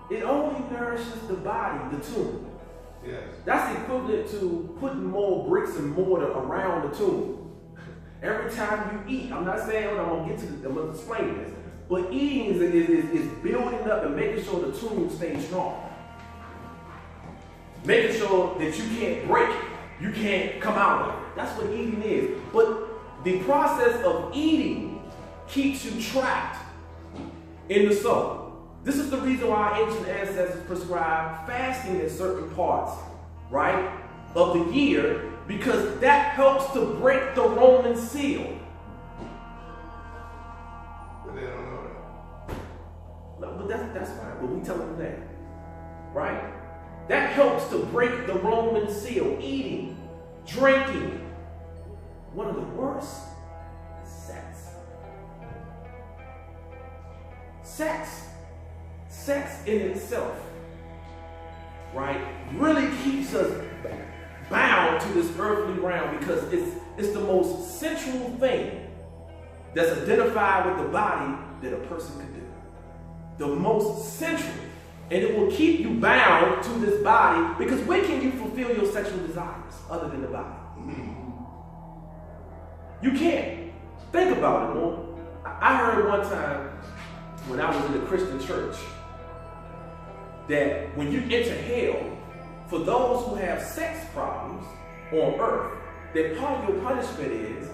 It only nourishes the body, the tomb. Yes. That's equivalent to putting more bricks and mortar around the tomb. Every time you eat, I'm not saying, I'm gonna explain this, but eating is building up and making sure the tomb stays strong. Making sure that you can't break it, you can't come out of it. That's what eating is. But the process of eating keeps you trapped in the soul. This is the reason why our ancient ancestors prescribed fasting in certain parts, right, of the year, because that helps to break the Roman seal. But they don't know that. No, but that's fine. But we tell them that, right? That helps to break the Roman seal. Eating, drinking. One of the worst is sex. Sex in itself, right, really keeps us bound to this earthly realm because it's the most sensual thing that's identified with the body that a person can do. The most sensual. And it will keep you bound to this body because when can you fulfill your sexual desires other than the body? You can't. Think about it, Lord. I heard one time when I was in the Christian church that when you enter hell, for those who have sex problems on earth, that part of your punishment is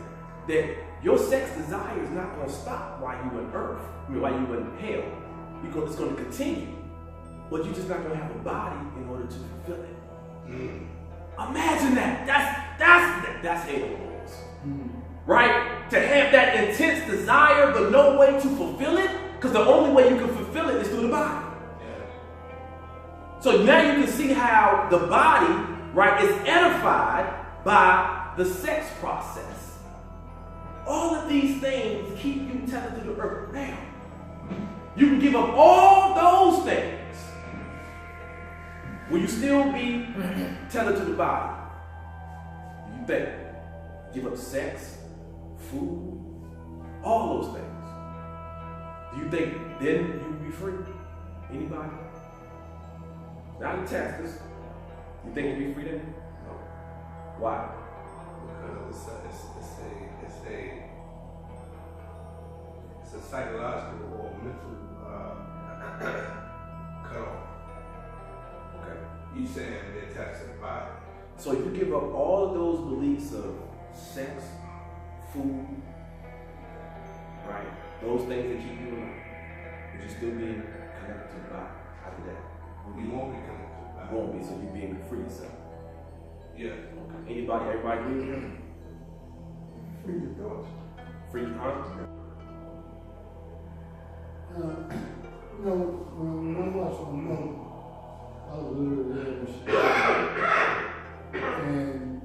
that your sex desire is not going to stop while you're in earth, while you're in hell. It's going to continue. But you're just not going to have a body in order to fulfill it. Imagine that. That's hell, boys. Right? To have that intense desire but no way to fulfill it, because the only way you can fulfill it is through the body. So now you can see how the body, right, is edified by the sex process. All of these things keep you tethered to the earth. Now, you can give up all those things. Will you still be tethered to the body? Do you think? Give up sex, food, all those things. Do you think then you'll be free? Anybody? Not the testers. You think you'll be free then? No. Why? Because it's a psychological or mental cutoff. Okay. You saying they're attached to the body. So if you give up all of those beliefs of sex, food, right, those things that keep you alive, would you still be connected to the body after that? You won't be connected to the body. You won't be, so you're being free yourself. Yeah. Okay. Everybody agree with him? Free your thoughts. Free your heart? When I watch my mother, I was literally there when she died. And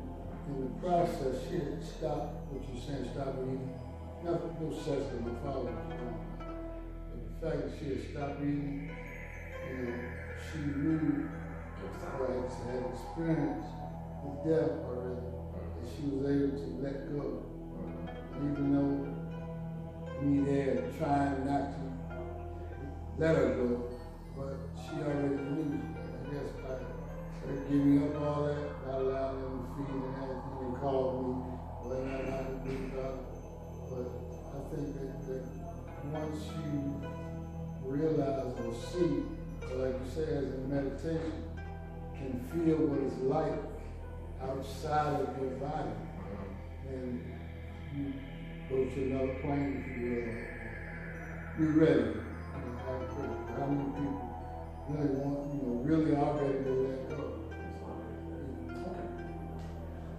in the process, she had stopped, what you're saying, stop eating. No sex that my father was doing. But the fact that she had stopped eating, she knew or had experienced the death already. And she was able to let go. Even though me there trying not to let her go, but she already knew. I guess by her giving up all that, not allowing them to feed and everything, they called me, well, not how to do that. But I think that once you realize or see, or like you say, as in meditation, can feel what it's like outside of your body, and you go to another plane, if you will, you're ready. How many people really want, really are ready to let go?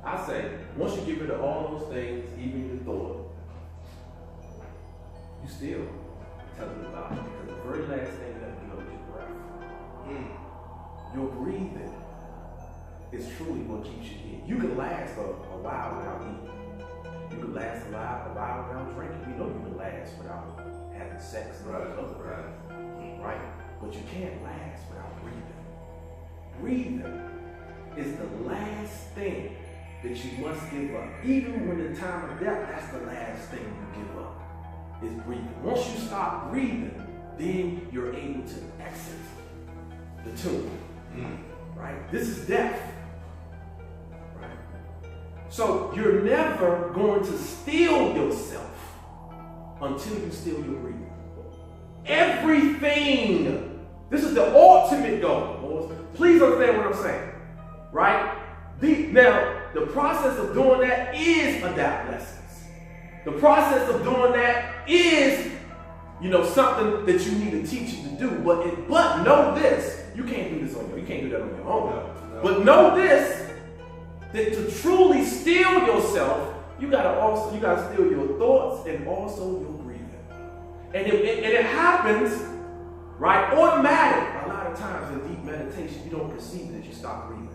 I say, once you get rid of all those things, even the thought, you still tell them about it. Because the very last thing that you know is your breath. Your breathing is truly what keeps you here. You can last a while without eating. You can last a while without drinking. You know you can last last without having sex and right? But you can't last without breathing. Breathing is the last thing that you must give up. Even when the time of death, that's the last thing you give up, is breathing. Once you stop breathing, then you're able to exit the tomb, right? This is death, right? So you're never going to steal yourself until you steal your breathing. Everything. This is the ultimate goal. Please understand what I'm saying, right? Now, the process of doing that is adolescence. The process of doing that is, something that you need a teacher to do. But know this: you can't do this on your own. You can't do that on your own. No. But know this: that to truly steal yourself, you gotta steal your thoughts and also your breathing. And it happens, right, automatic. A lot of times in deep meditation, you don't perceive that you stop breathing.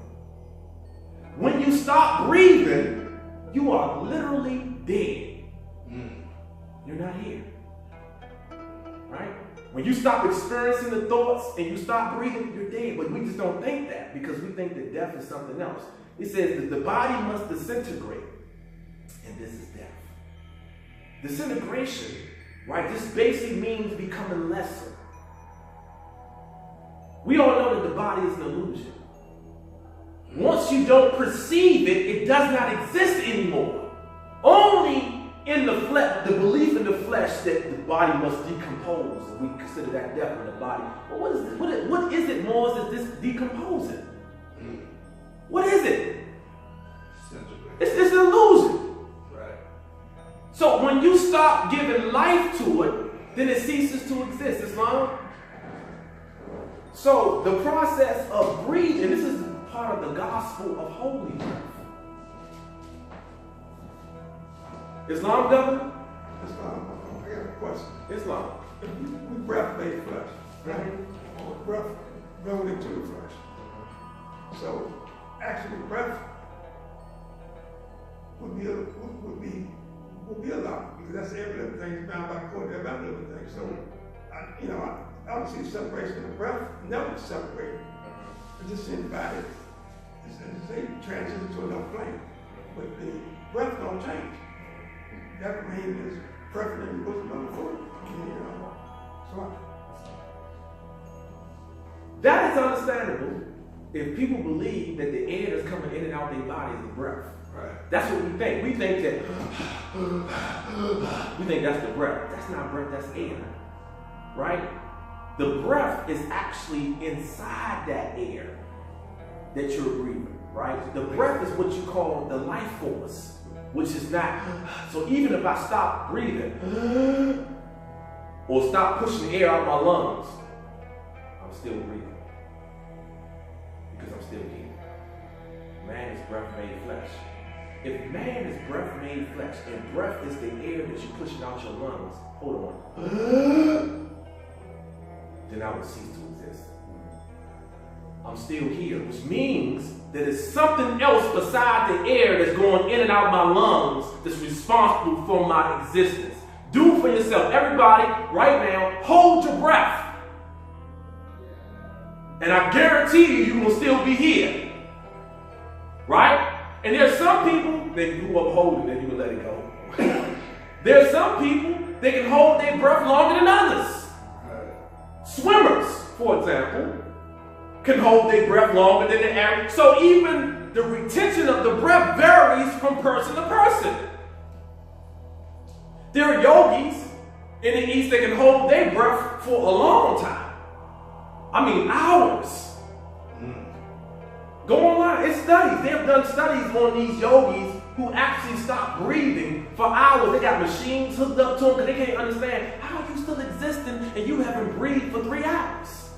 When you stop breathing, you are literally dead. You're not here, right? When you stop experiencing the thoughts and you stop breathing, you're dead. But we just don't think that, because we think that death is something else. It says that the body must disintegrate, and this is death. Disintegration, right? This basically means becoming lesser. We all know that the body is an illusion. Once you don't perceive it, it does not exist anymore. Only in the flesh, the belief in the flesh that the body must decompose, and we consider that death in the body. But what is it? What is it more than this decomposing? What is it? It's an illusion. Right. So when you stop giving life to it, then it ceases to exist. Islam. So the process of breathing, this is part of the gospel of holy breath. Islam, Governor? Islam. I got a question. Islam. We breath made flesh, right? Breath rolled into the flesh. So actually breath would be a lot, because that's every little thing bound by cord, every other little thing. So I don't see separation of the breath, never separated. It just seems body. They transition to another plane, but the breath don't change. That remains perfect in the bosom of the foot. So that is understandable if people believe that the air that's coming in and out their body is the breath. Right. That's what we think. We think that that's the breath. That's not breath, that's air. Right? The breath is actually inside that air that you're breathing, right? The breath is what you call the life force, which is not. So even if I stop breathing or stop pushing air out my lungs, I'm still breathing, because I'm still here. Man is breath made flesh. If man is breath made flesh, and breath is the air that you're pushing out your lungs, hold on, then I will cease to exist. I'm still here, which means that it's something else beside the air that's going in and out my lungs that's responsible for my existence. Do for yourself. Everybody, right now, hold your breath. And I guarantee you will still be here. Right? And there's some people that grew up holding it, you will let it go. There's some people that can hold their breath longer than others. Swimmers, for example, can hold their breath longer than the average. So even the retention of the breath varies from person to person. There are yogis in the East that can hold their breath for a long time. I mean, hours. Go online, it's studies. They have done studies on these yogis who actually stop breathing for hours. They got machines hooked up to them because they can't understand how are you still existing and you haven't breathed for 3 hours.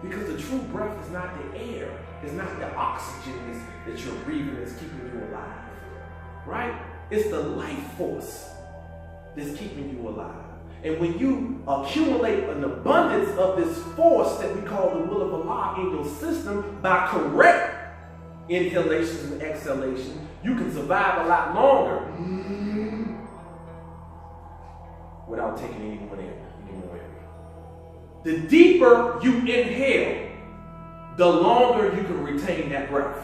Because the true breath is not the air, it's not the oxygen that you're breathing that's keeping you alive, right? It's the life force that's keeping you alive. And when you accumulate an abundance of this force that we call the will of Allah in your system by correct inhalations and exhalations, you can survive a lot longer. without taking any more air. The deeper you inhale, the longer you can retain that breath.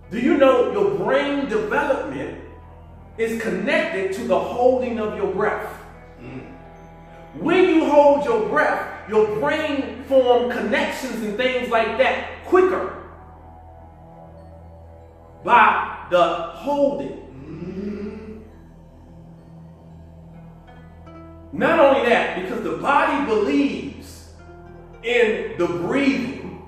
Do you know your brain development is connected to the holding of your breath? When you hold your breath, your brain forms connections and things like that quicker by the holding. Not only that, because the body believes in the breathing,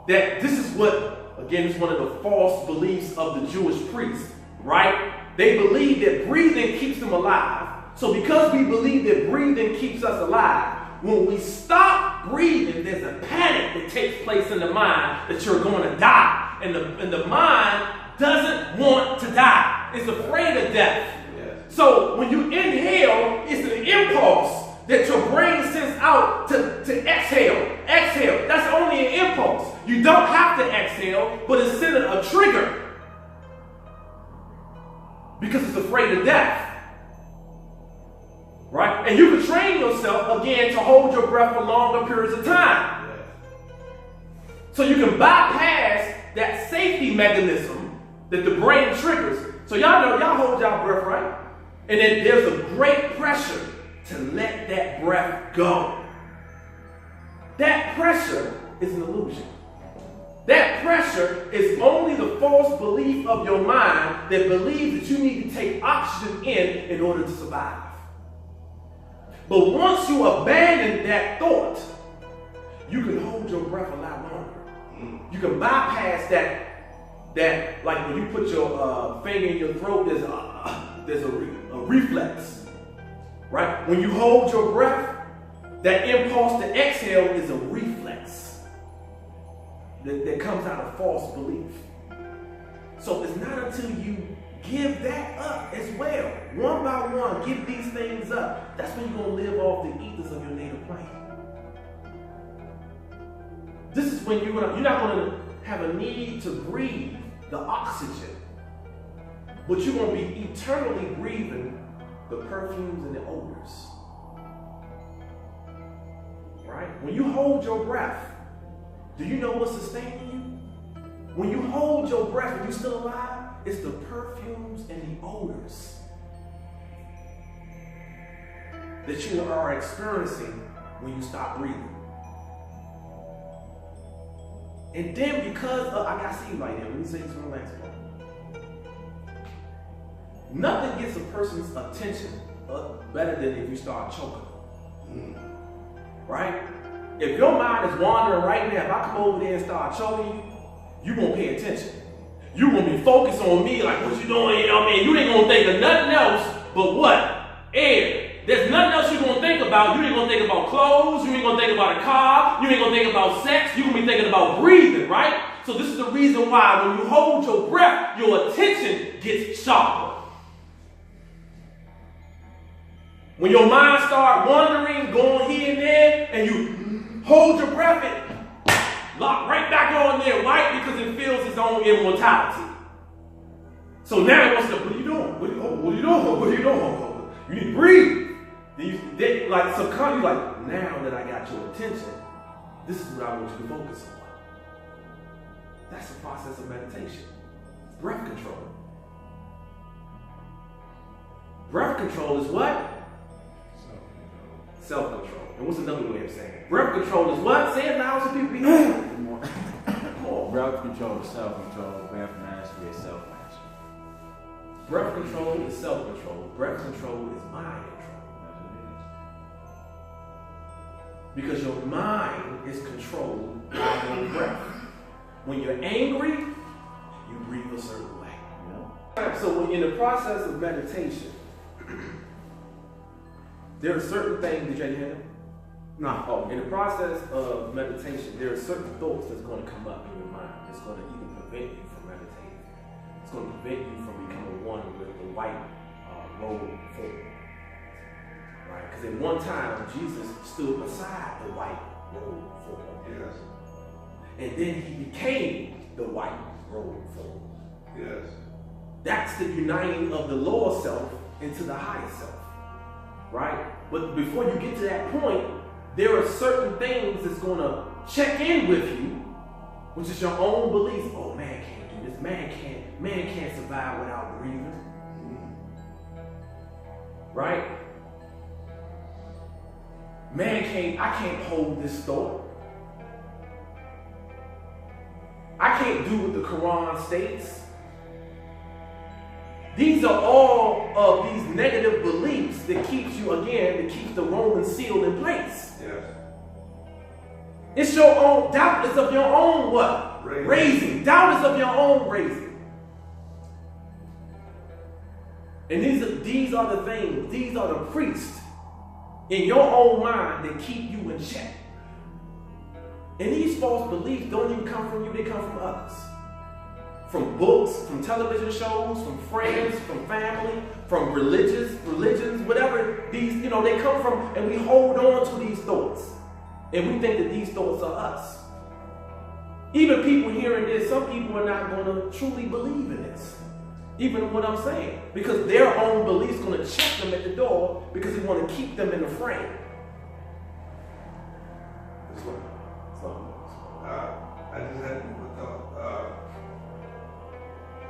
that this is what, again, it's one of the false beliefs of the Jewish priests, right? They believe that breathing keeps them alive. So because we believe that breathing keeps us alive, when we stop breathing, there's a panic that takes place in the mind that you're going to die. And the mind doesn't want to die. It's afraid of death. So when you inhale, it's an impulse that your brain sends out to exhale. Exhale. That's only an impulse. You don't have to exhale, but it's sending a trigger because it's afraid of death. Right? And you can train yourself again to hold your breath for longer periods of time. So you can bypass that safety mechanism that the brain triggers. So y'all know, y'all hold y'all breath, right? And then there's a great pressure to let that breath go. That pressure is an illusion. That pressure is only the false belief of your mind that believes that you need to take oxygen in order to survive. But once you abandon that thought, you can hold your breath a lot longer. You can bypass that like when you put your finger in your throat, there's a reflex, right? When you hold your breath, that impulse to exhale is a reflex that comes out of false belief. So it's not until you give that up as well, one by one, give these things up. That's when you're going to live off the ethers of your native plane. This is when you're not going to have a need to breathe the oxygen, but you're going to be eternally breathing the perfumes and the odors. Right? When you hold your breath, do you know what's sustaining you? When you hold your breath and you're still alive, it's the perfumes and the odors that you are experiencing when you stop breathing. And then because of, I got to see you right here, let me say this one last part. Nothing gets a person's attention better than if you start choking. Right? If your mind is wandering right now, if I come over there and start choking you won't pay attention. You gonna be focused on me, like what you doing, you know what I mean? You ain't gonna think of nothing else but what? Air. There's nothing else you're gonna think about. You ain't gonna think about clothes, you ain't gonna think about a car, you ain't gonna think about sex, you're gonna be thinking about breathing, right? So this is the reason why when you hold your breath, your attention gets sharper. When your mind starts wandering, going here and there, and you hold your breath, it lock right back on there, right? Because it feels its own immortality. So now it wants to, what are you doing? What are you doing? What are you doing? You need to breathe. Then like subconsciously, like, now that I got your attention, this is what I want you to focus on. That's the process of meditation. It's breath control. Breath control is what? Self-control. And what's another way of saying it? Breath control is what? Say it now so people be Come on. Breath control is self-control. Breath mastery is self-mastery. Breath control is self-control. Breath control is mind control. Because your mind is controlled by your breath. When you're angry, you breathe a certain way. Yeah. So in the process of meditation, there are certain things, did you hear that? No. Oh, in the process of meditation, there are certain thoughts that's going to come up in your mind. It's going to either prevent you from meditating. It's going to prevent you from becoming one with the white robe form. Right? Because at one time, Jesus stood beside the white robe form. Yes. And then he became the white robe form. Yes. That's the uniting of the lower self into the higher self. right? But before you get to that point, there are certain things that's going to check in with you, which is your own beliefs. Oh, man can't do this. Man can't survive without breathing. Right? I can't hold this thought. I can't do what the Quran states. These are all of these negative beliefs that keeps the Roman seal in place. Yes. It's your own doubt is of your own what? Raising. Doubt is of your own raising. And these are the things, these are the priests in your own mind that keep you in check. And these false beliefs don't even come from you, they come from others. From books, from television shows, from friends, from family, from religions, whatever these, they come from, and we hold on to these thoughts. And we think that these thoughts are us. Even people hearing this, some people are not going to truly believe in this. Even what I'm saying. Because their own beliefs going to check them at the door because they want to keep them in the frame. I just had a thought.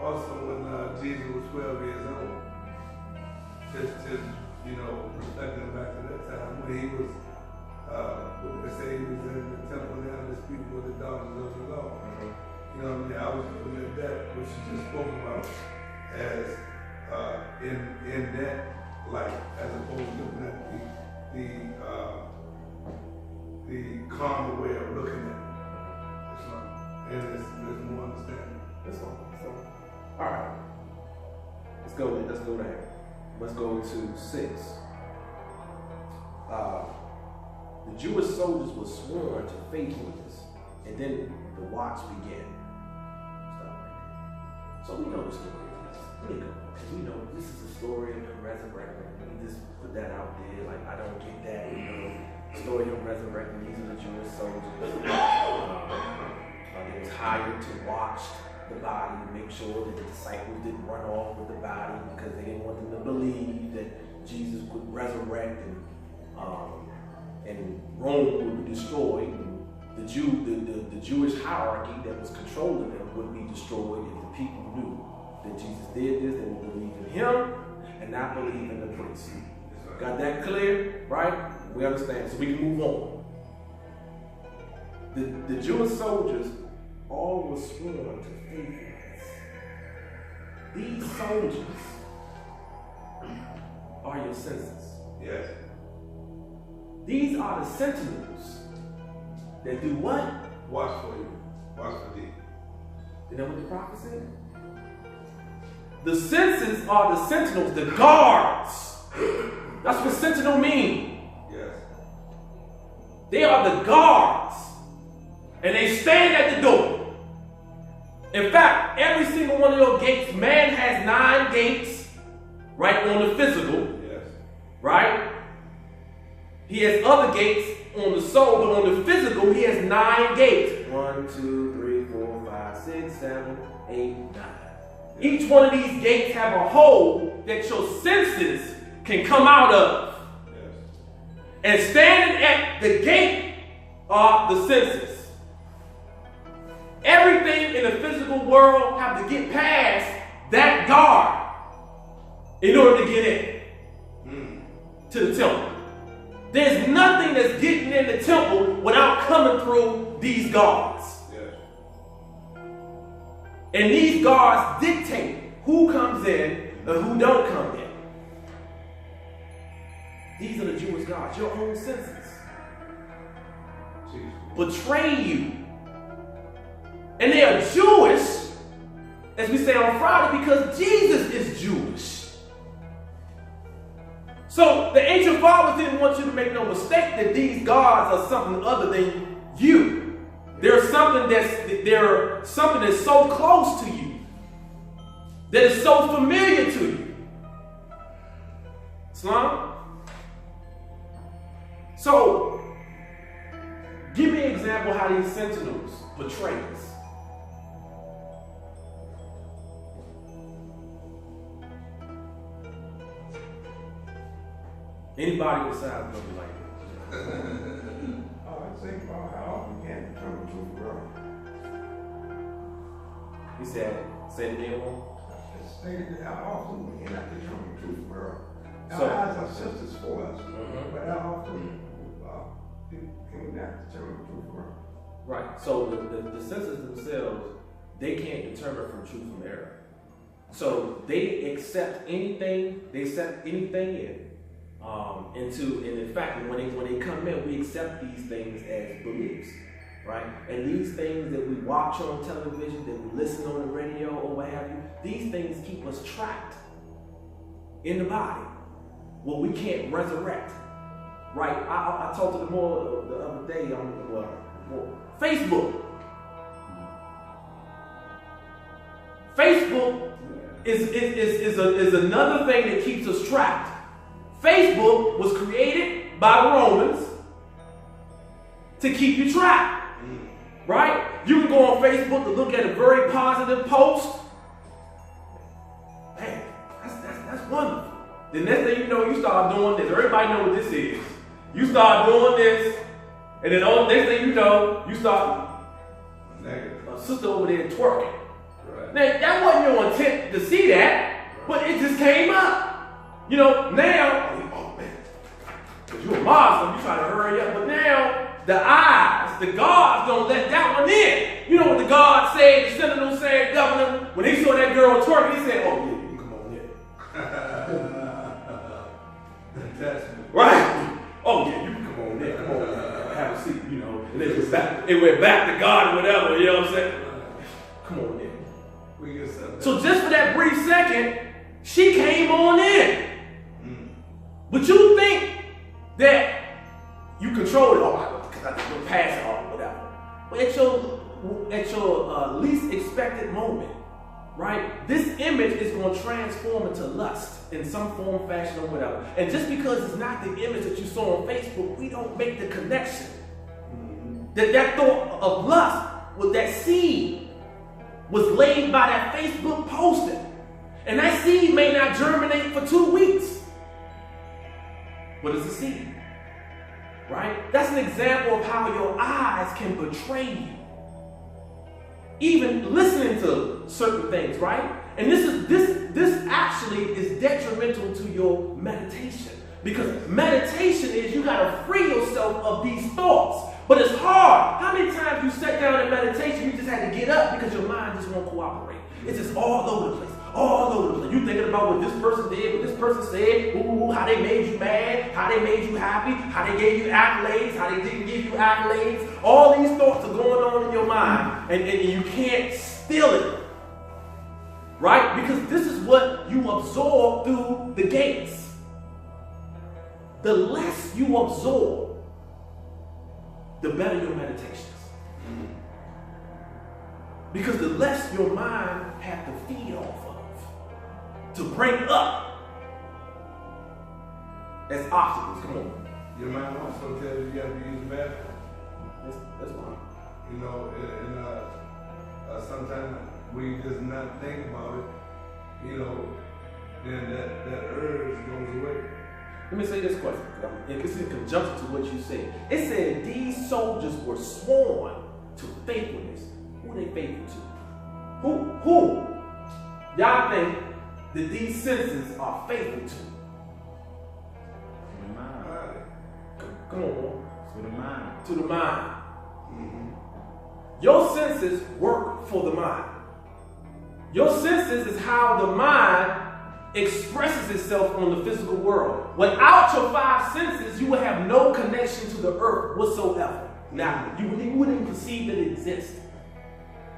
Also, when Jesus was 12 years old, just reflecting back to that time when he was, when they say he was in the temple now, the people with the daughters of the law. You know what I mean? I was looking at that, which you just spoke about, as in that light, as opposed to looking at the calmer way of looking at it. And there's more understanding. That's all. All right. Let's go there. Let's go to 6. The Jewish soldiers were sworn to faithfulness, and then the watch began. Stop right there. So we know the story of this. We know this is the story of him resurrecting. We just put that out there. Like, I don't get that. The story of him resurrecting. These are the Jewish soldiers. They was hired to watch the body to make sure that the disciples didn't run off with the body because they didn't want them to believe that Jesus would resurrect and Rome would be destroyed. And the Jewish hierarchy that was controlling them would be destroyed if the people knew that Jesus did this. They would believe in him and not believe in the priest. Got that clear? Right? We understand. So we can move on. The Jewish soldiers all were sworn to faithfulness. These soldiers are your senses. Yes. These are the sentinels that do what? Watch for you. Watch for thee. You know what the prophet said? The senses are the sentinels, the guards. That's what sentinel means. Yes. They are the guards. And they stand at the door. In fact, every single one of your gates, man has 9 gates, right, on the physical. Yes. Right? He has other gates on the soul, but on the physical, he has 9 gates. 1, 2, 3, 4, 5, 6, 7, 8, 9. Each one of these gates have a hole that your senses can come out of. Yes. And standing at the gate are the senses. Everything in the physical world have to get past that guard in order to get in to the temple. There's nothing that's getting in the temple without coming through these guards. Yes. And these guards dictate who comes in and who don't come in. These are the Jewish guards, your own senses. Betray you. And they are Jewish, as we say on Friday, because Jesus is Jewish. So the ancient fathers didn't want you to make no mistake that these gods are something other than you. They're something that's so close to you, that is so familiar to you. Islam? So, give me an example how these sentinels portray us. Anybody besides gonna be like that. I think about how often you can determine the truth from error. He said, say it again, Lord. It's stated that how often we cannot determine the truth from error. Our So- eyes are senses for us, Mhm. but how often people cannot determine the truth from error. Right. So the senses themselves, they can't determine from truth from error. So they accept anything in. And in fact, when they come in, we accept these things as beliefs, right? And these things that we watch on television, that we listen on the radio or what have you, these things keep us trapped in the body. Well, we can't resurrect, right? I talked to them more the other day on Facebook. Facebook is another thing that keeps us trapped. Facebook was created by the Romans to keep you trapped, right? You can go on Facebook to look at a very positive post. Man, that's wonderful. The next thing you know, you start doing this. Everybody know what this is. You start doing this, and then the next thing you know, you start a sister over there twerking. Right. Now, that wasn't your intent to see that, but it just came up. You know, now, oh man, because you're a Muslim, you try to hurry up, but now the eyes, the guards don't let that one in. You know what the guards said, the senator said, governor, when they saw that girl twerking, he said, oh yeah, you can come on in. Right? Oh yeah, you can come on in, have a seat, you know. And it went back to God or whatever, you know what I'm saying? Come on in. So just for that brief second, she came on in. But you think that you control it, because I can pass it or whatever. But at your least expected moment, right? This image is going to transform into lust in some form, fashion, or whatever. And just because it's not the image that you saw on Facebook, we don't make the connection. That thought of lust, with that seed, was laid by that Facebook posting. And that seed may not germinate for 2 weeks. But it's a seed. Right? That's an example of how your eyes can betray you. Even listening to certain things, right? And this actually is detrimental to your meditation. Because meditation is you gotta free yourself of these thoughts. But it's hard. How many times you sat down in meditation, you just had to get up because your mind just won't cooperate? It's just all over the place. All over the place. You thinking about what this person did, what this person said, how they made you mad, how they made you happy, how they gave you accolades, how they didn't give you accolades. All these thoughts are going on in your mind, and you can't still it. Right? Because this is what you absorb through the gates. The less you absorb, the better your meditations. Because the less your mind have to feed off of, to bring up as obstacles. Come on. Your mind also tells you have to use the bathroom. That's fine. You know, and sometimes we just not think about it, you know, then that urge goes away. Let me say this question, because it's in conjunction to what you said. It said these soldiers were sworn to faithfulness. Who are they faithful to? Who? Y'all think that these senses are faithful to? To the mind. Come on. To the mind. To the mind. Your senses work for the mind. Your senses is how the mind expresses itself on the physical world. Without your 5 senses, you will have no connection to the earth whatsoever. Now, you wouldn't even perceive that it exists.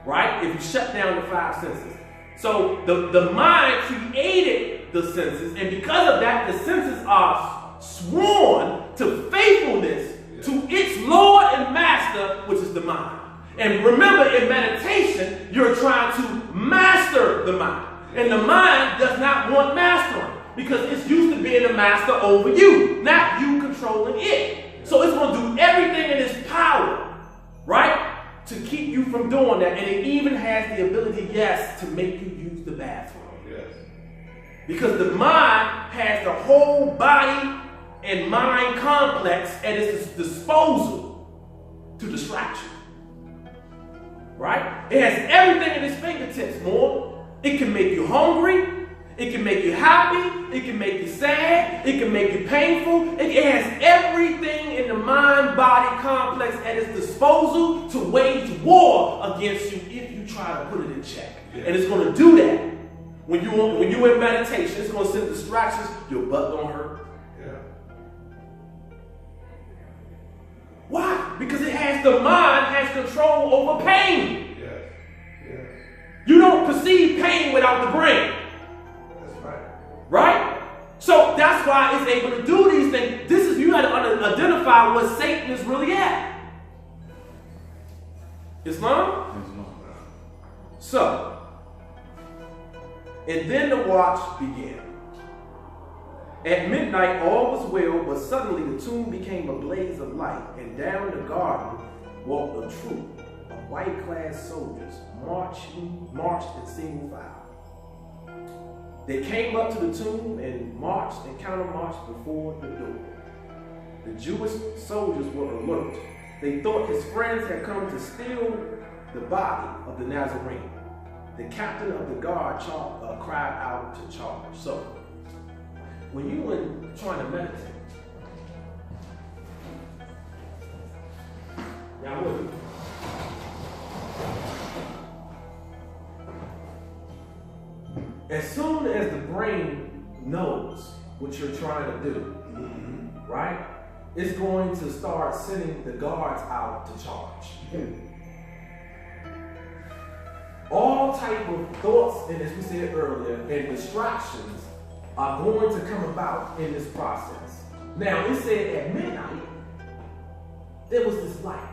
Right? If you shut down the 5 senses. So the mind created the senses, and because of that, the senses are sworn to faithfulness to its Lord and Master, which is the mind. And remember, in meditation, you're trying to master the mind. And the mind does not want mastering because it's used to being the master over you, not you controlling it. So it's going to do everything in its power, right, to keep you from doing that. And it even has the ability, yes, to make you use the bathroom. Yes. Because the mind has the whole body and mind complex at its disposal to distract you. Right? It has everything at its fingertips, more. It can make you hungry. It can make you happy. It can make you sad. It can make you painful. It has everything in the mind-body complex at its disposal to wage war against you if you try to put it in check. Yeah. And it's going to do that. When you're in meditation, it's going to send distractions. Your butt going to hurt. Yeah. Why? Because the mind has control over pain. Yes. Yes. You don't perceive pain without the brain. Right? So that's why it's able to do these things. You got to identify what Satan is really at. Islam? So, and then the watch began. At midnight all was well, but suddenly the tomb became a blaze of light, and down the garden walked a troop of white-clad soldiers, marched in single file. They came up to the tomb and marched and counter-marched before the door. The Jewish soldiers were alert. They thought his friends had come to steal the body of the Nazarene. The captain of the guard cried out to charge. So, when you were trying to meditate, now what? As soon as the brain knows what you're trying to do, right, it's going to start sending the guards out to charge. All type of thoughts, and as we said earlier, and distractions are going to come about in this process. Now, it said at midnight, there was this light.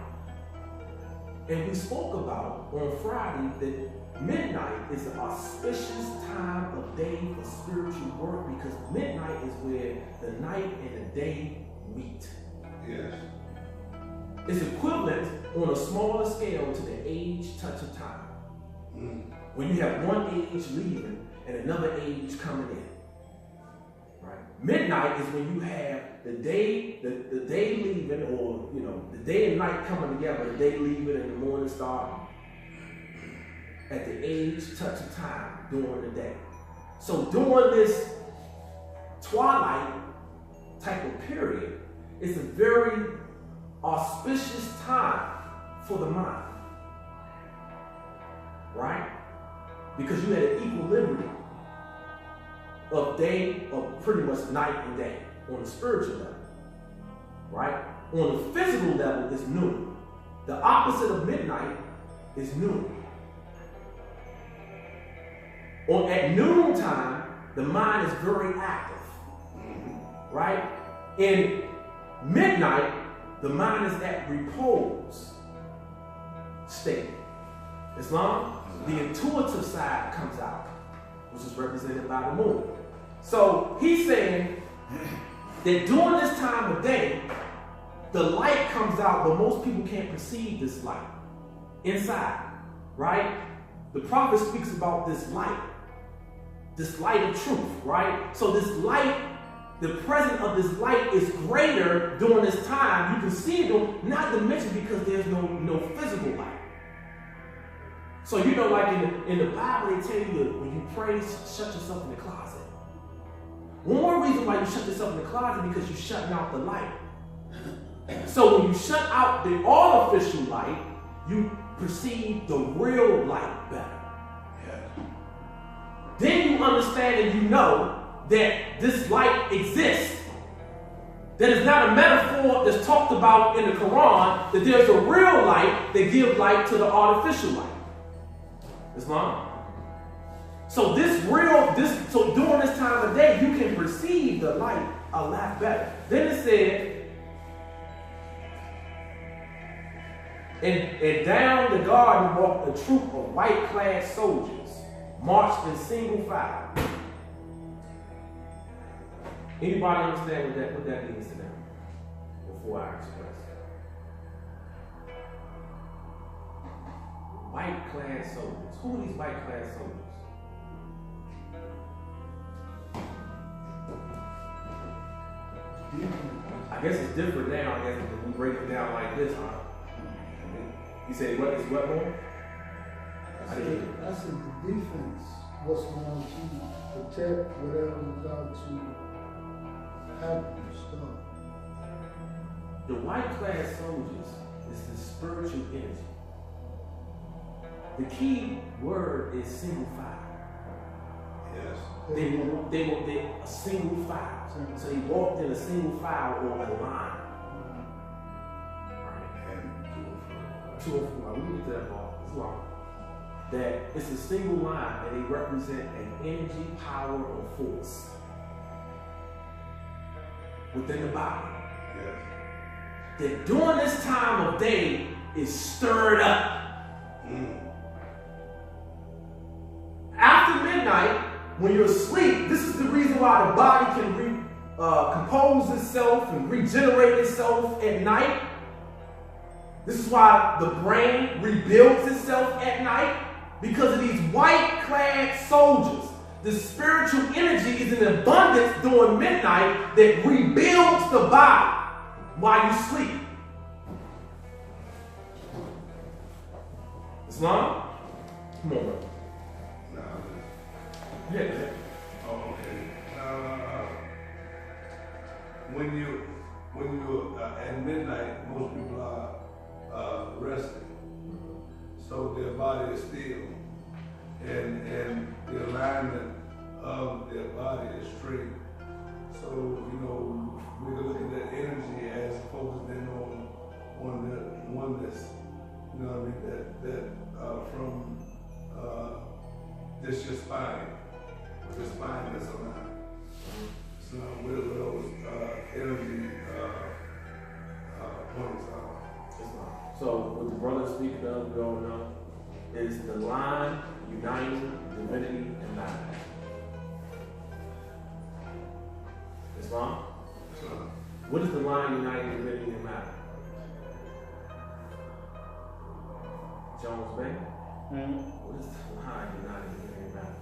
And we spoke about on Friday that midnight is an auspicious time of day for spiritual work, because midnight is where the night and the day meet. Yes. It's equivalent on a smaller scale to the age touch of time. When you have one age leaving and another age coming in. Right? Midnight is when you have the day leaving, or the day and night coming together, the day leaving and the morning starting at the age touch of time during the day. So during this twilight type of period, it's a very auspicious time for the mind. Right? Because you had an equilibrium of day, of pretty much night and day on the spiritual level. Right? On the physical level is noon. The opposite of midnight is noon. At noon time, the mind is very active. Right? In midnight, the mind is at repose state. Islam, the intuitive side comes out, which is represented by the moon. So he's saying that during this time of day, the light comes out, but most people can't perceive this light inside, right? The prophet speaks about this light of truth, right? So this light, the presence of this light is greater during this time. You can see it, not to mention because there's no physical light. So like in the Bible, they tell you when you pray, shut yourself in the closet. One more reason why you shut yourself in the closet, because you're shutting out the light. So when you shut out the artificial light, you perceive the real light better. Yeah. Then you understand and you know that this light exists. That is not a metaphor that's talked about in the Quran, that there's a real light that gives light to the artificial light. Islam. So so during this time of day, you can perceive the light a lot better. Then it said, and down the garden walked a troop of white-clad soldiers, marched in single file. Anybody understand what that means to them before I express? White-clad soldiers. Who are these white-clad soldiers? I guess it's different now. I guess if we break it down like this, huh? You say what is what more? I said the defense was going to protect whatever was about to happen to start. The white clad soldiers is the spiritual energy. The key word is single file. Yes. They were a single file. So he walked in a single file or a line. Right. And Two or four. We get to that part. It's long. That it's a single line and they represent an energy, power, or force within the body. yes. That during this time of day is stirred up. After midnight, when you're asleep, this is the reason why the body can compose itself and regenerate itself at night. This is why the brain rebuilds itself at night, because of these white-clad soldiers. The spiritual energy is in abundance during midnight that rebuilds the body while you sleep. Islam? Come on, bro. Yeah. Oh, okay. When you at midnight, most people are resting, so their body is still, and the alignment of their body is straight. So we can look at that energy as focusing on the oneness. You know what I mean? That from this your spine. The spine that's aligned. So with those energy points are. So what the brother is speaking of, we all know, is the line uniting divinity and matter. Islam? What is the line uniting divinity and matter? Jones Bay? What is the line uniting divinity and matter?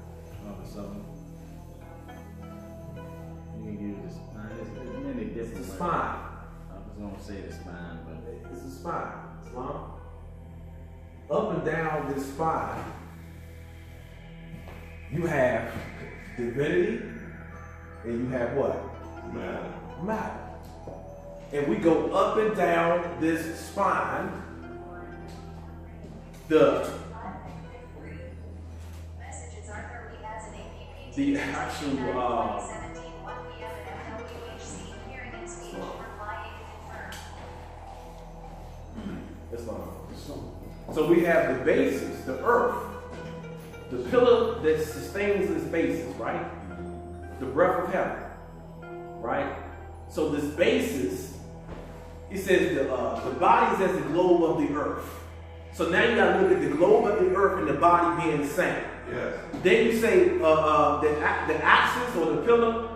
Something. You can use this. There's many different. It's the spine. I was gonna say the spine, but It's the spine. Islam. Up and down this spine, you have divinity, and you have what? Matter. And we go up and down this spine. The actual so we have the basis, the earth, the pillar that sustains this basis, right? The breath of heaven, right? So this basis, he says the body is as the globe of the earth. So now you gotta look at the globe of the earth and the body being the same. Yes. Then you say the axis or the pillar,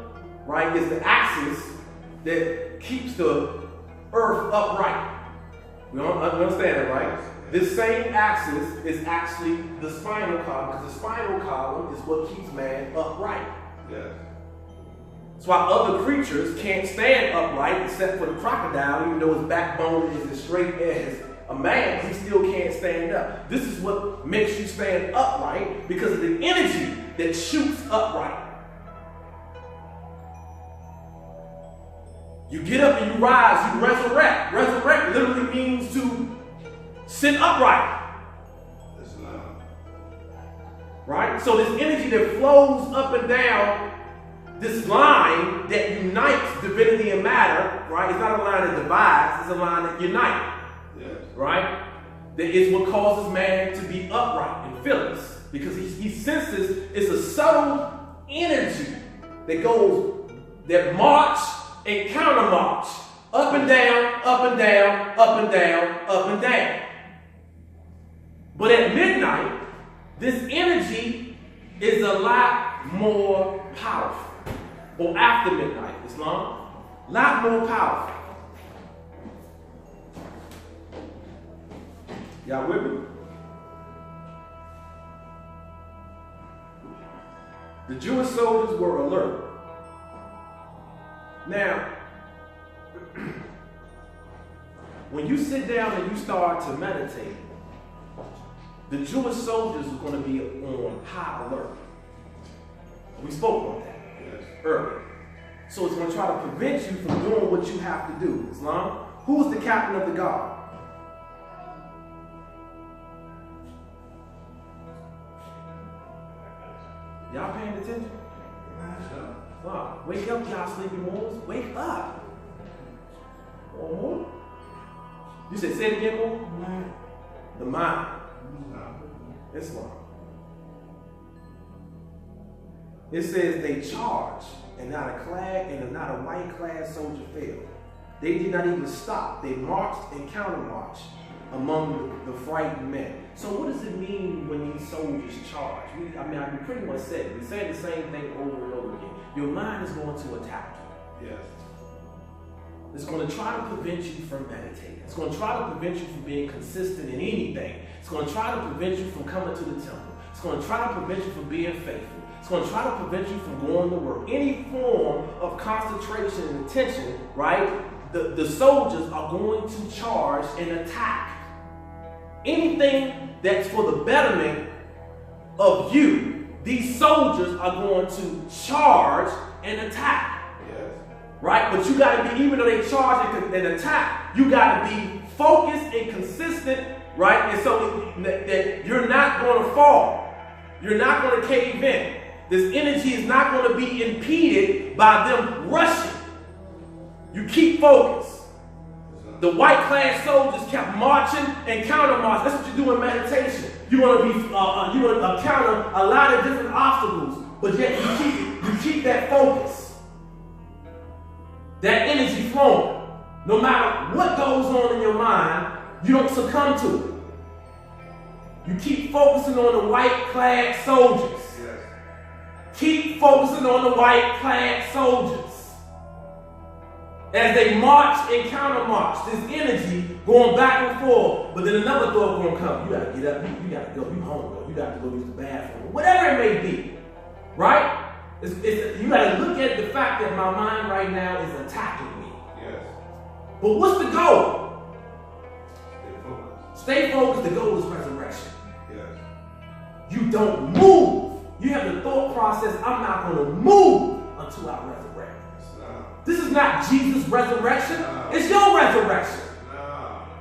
right, is the axis that keeps the earth upright. We understand that, right? This same axis is actually the spinal column, because the spinal column is what keeps man upright. Yes. That's why other creatures can't stand upright except for the crocodile, even though his backbone is as straight as a man, he still can't stand up. This is what makes you stand upright, because of the energy that shoots upright. You get up and you rise, you resurrect. Resurrect literally means to sit upright. That's loud. Right? So this energy that flows up and down this line that unites divinity and matter, right? It's not a line that divides, it's a line that unites. Yes. Right? That is what causes man to be upright and fearless, because he senses it's a subtle energy that goes, that march and counter march, up and down, up and down, up and down, up and down. But at midnight, this energy is a lot more powerful. Or after midnight, Islam, a lot more powerful. Y'all with me? The Jewish soldiers were alert. Now, When you sit down and you start to meditate, the Jewish soldiers are going to be on high alert. We spoke on that earlier. So it's going to try to prevent you from doing what you have to do. Islam, who's the captain of the guard? Y'all paying attention? Wow. Wake up, y'all sleepy Moors. Wake up. One more. You said, say it again, Moor? The mind. Islam. It says they charged, and not a white clad soldier failed. They did not even stop. They marched and countermarched among the frightened men. So what does it mean when these soldiers charge? I pretty much said it. We say the same thing over and over again. Your mind is going to attack you. Yes. It's going to try to prevent you from meditating. It's going to try to prevent you from being consistent in anything. It's going to try to prevent you from coming to the temple. It's going to try to prevent you from being faithful. It's going to try to prevent you from going to work. Any form of concentration and attention, right? The soldiers are going to charge and attack. Anything that's for the betterment of you, these soldiers are going to charge and attack. Yes. Right? But you got to be, even though they charge and attack, you got to be focused and consistent, right? And so that you're not going to fall. You're not going to cave in. This energy is not going to be impeded by them rushing. You keep focused. The white-clad soldiers kept marching and counter-marching. That's what you do in meditation. You want to encounter a lot of different obstacles, but yet you keep that focus, that energy flowing. No matter what goes on in your mind, you don't succumb to it. You keep focusing on the white-clad soldiers. Yes. Keep focusing on the white-clad soldiers. As they march and counter-march, this energy going back and forth. But then another thought going to come. You got to get up. You got to go. You hungry. You got to go use the bathroom. Whatever it may be. Right? You got to look at the fact that my mind right now is attacking me. Yes. But what's the goal? Stay focused. Stay focused. The goal is resurrection. Yes. You don't move. You have the thought process, I'm not going to move until I resurrect. This is not Jesus' resurrection. It's your resurrection.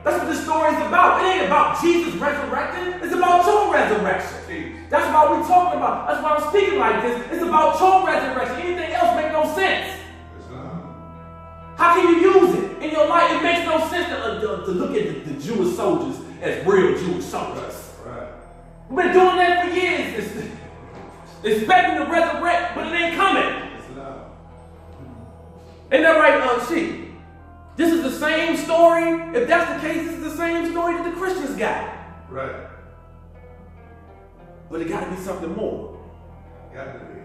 That's what this story is about. It ain't about Jesus resurrecting. It's about your resurrection. That's why we're talking about. That's why I'm speaking like this. It's about your resurrection. Anything else makes no sense. How can you use it in your life? It makes no sense to look at the Jewish soldiers as real Jewish soldiers. Right. We've been doing that for years. Expecting to resurrect, but it ain't coming. Ain't that right, Chief? This is the same story. If that's the case, this is the same story that the Christians got. Right. But it got to be something more. Got to be.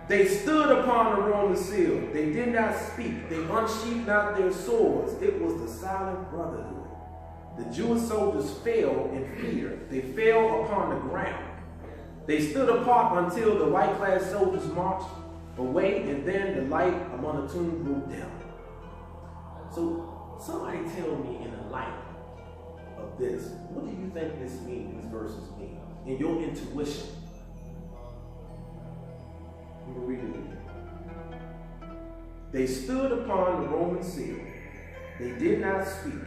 They stood upon the Roman seal. They did not speak. They unsheathed not their swords. It was the silent brotherhood. The Jewish soldiers fell in fear. They fell upon the ground. They stood apart until the white-clad soldiers marched away, and then the light among the tomb grew dim. So, somebody tell me in the light of this, what do you think this means, these verses mean, in your intuition? I'm going to read it again. They stood upon the Roman seal. They did not speak.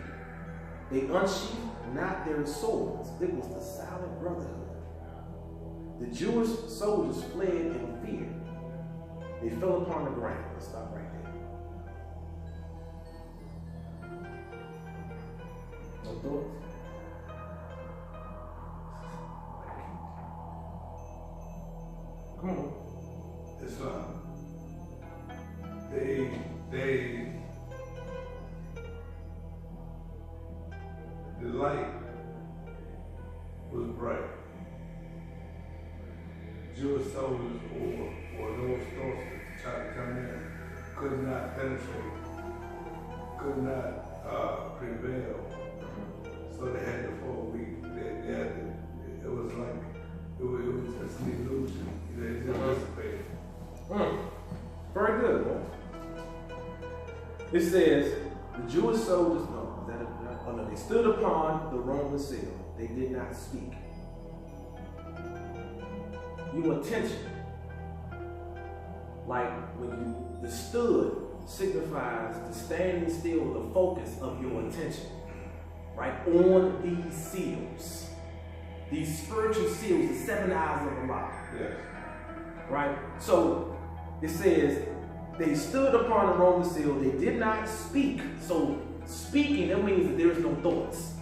They unsheathed not their swords. It was the silent brotherhood. The Jewish soldiers fled in fear. They fell upon the ground. Let's stop right there. No thoughts? Come on. Islam. The light was bright. Jewish soldiers or those thoughts that tried to come in could not penetrate, could not prevail. So they had to fall weak. It was like, it was just an illusion. They just dissipated. Very good, man. It says, the Jewish soldiers, they stood upon the Roman seal. They did not speak. Your attention, like when the stood signifies the standing still, the focus of your attention, right, on these seals. These spiritual seals, the 7 eyes of Allah. Yes. Right? So it says, they stood upon the Roman seal, they did not speak. So speaking, that means that there is no thoughts.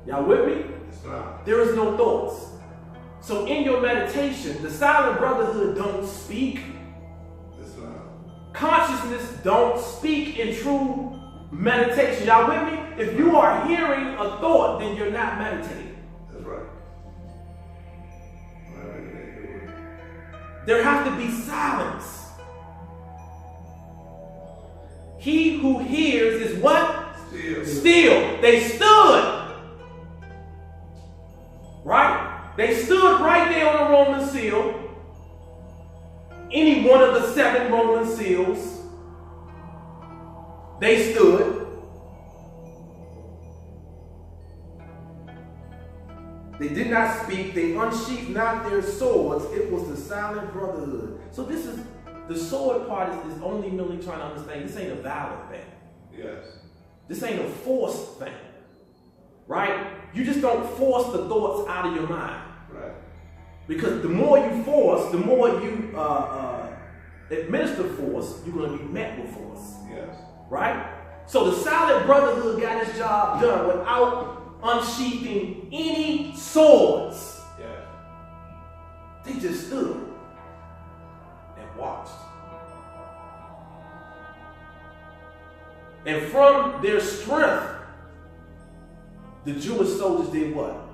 Y'all with me? Islam. There is no thoughts. So in your meditation, the silent brotherhood don't speak. Islam. Consciousness don't speak in true meditation. Y'all with me? If you are hearing a thought, then you're not meditating. That's right. There has to be silence. He who hears is what? Still. They stood. Right? They stood right there on the Roman seal. Any one of the 7 Roman seals. They stood. They did not speak. They unsheathed not their swords. It was the silent brotherhood. So this is, the sword part is only merely trying to understand. This ain't a valid thing. Yes. This ain't a forced thing. Right? You just don't force the thoughts out of your mind. Right. Because the more you force, the more you administer force, you're going to be met with force. Yes. Right? So the silent brotherhood got its job done without unsheathing any swords. Yes. They just stood and watched. And from their strength, the Jewish soldiers did what?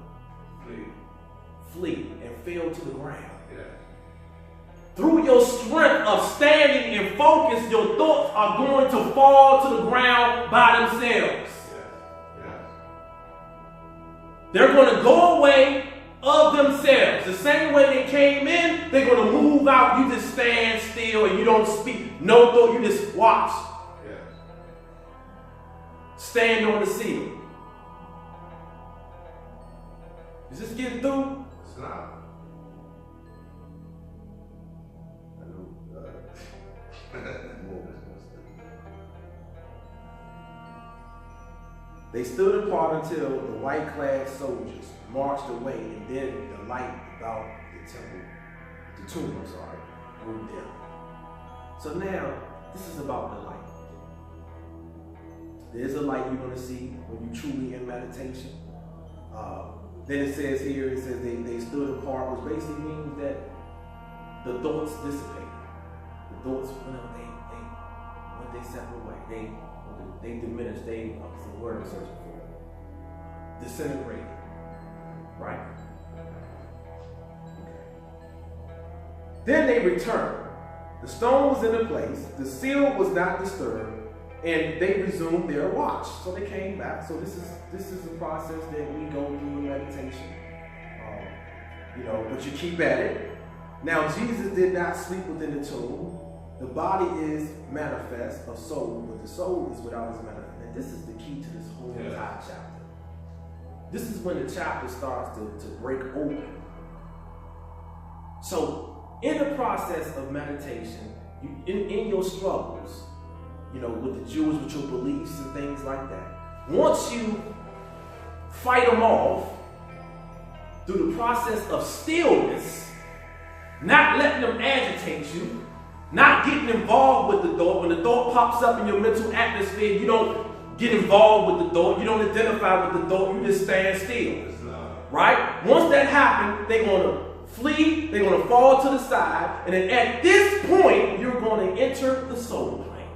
Flee and fell to the ground. Yes. Through your strength of standing and focus, your thoughts are going to fall to the ground by themselves. They're going to go away of themselves. The same way they came in, they're going to move out. You just stand still and you don't speak. No thought, you just watch. Yes. Stand on the seal. Is this getting through? Islam. They stood apart until the white-clad soldiers marched away, and then the light about the tomb, grew dim. So now, this is about the light. There's a light you're going to see when you truly in meditation. Then it says here, it says they stood apart, which basically means that the thoughts dissipated. The thoughts, when they separate away, they diminished, what's the word I'm searching for? Disintegrated. Right? Okay. Then they returned. The stone was in the place, the seal was not disturbed, and they resumed their watch. So they came back. So this is a process that we go through in meditation. But you keep at it. Now Jesus did not sleep within the tomb. The body is manifest of soul, but the soul is without his manifest. And this is the key to this whole entire chapter. This is when the chapter starts to break open. So in the process of meditation, in your struggles, with the Jews, with your beliefs and things like that, once you fight them off through the process of stillness, not letting them agitate you, not getting involved with the thought. When the thought pops up in your mental atmosphere, you don't get involved with the thought. You don't identify with the thought. You just stand still. Right? Once that happens, they're going to flee. They're going to fall to the side. And then at this point, you're going to enter the soul plane.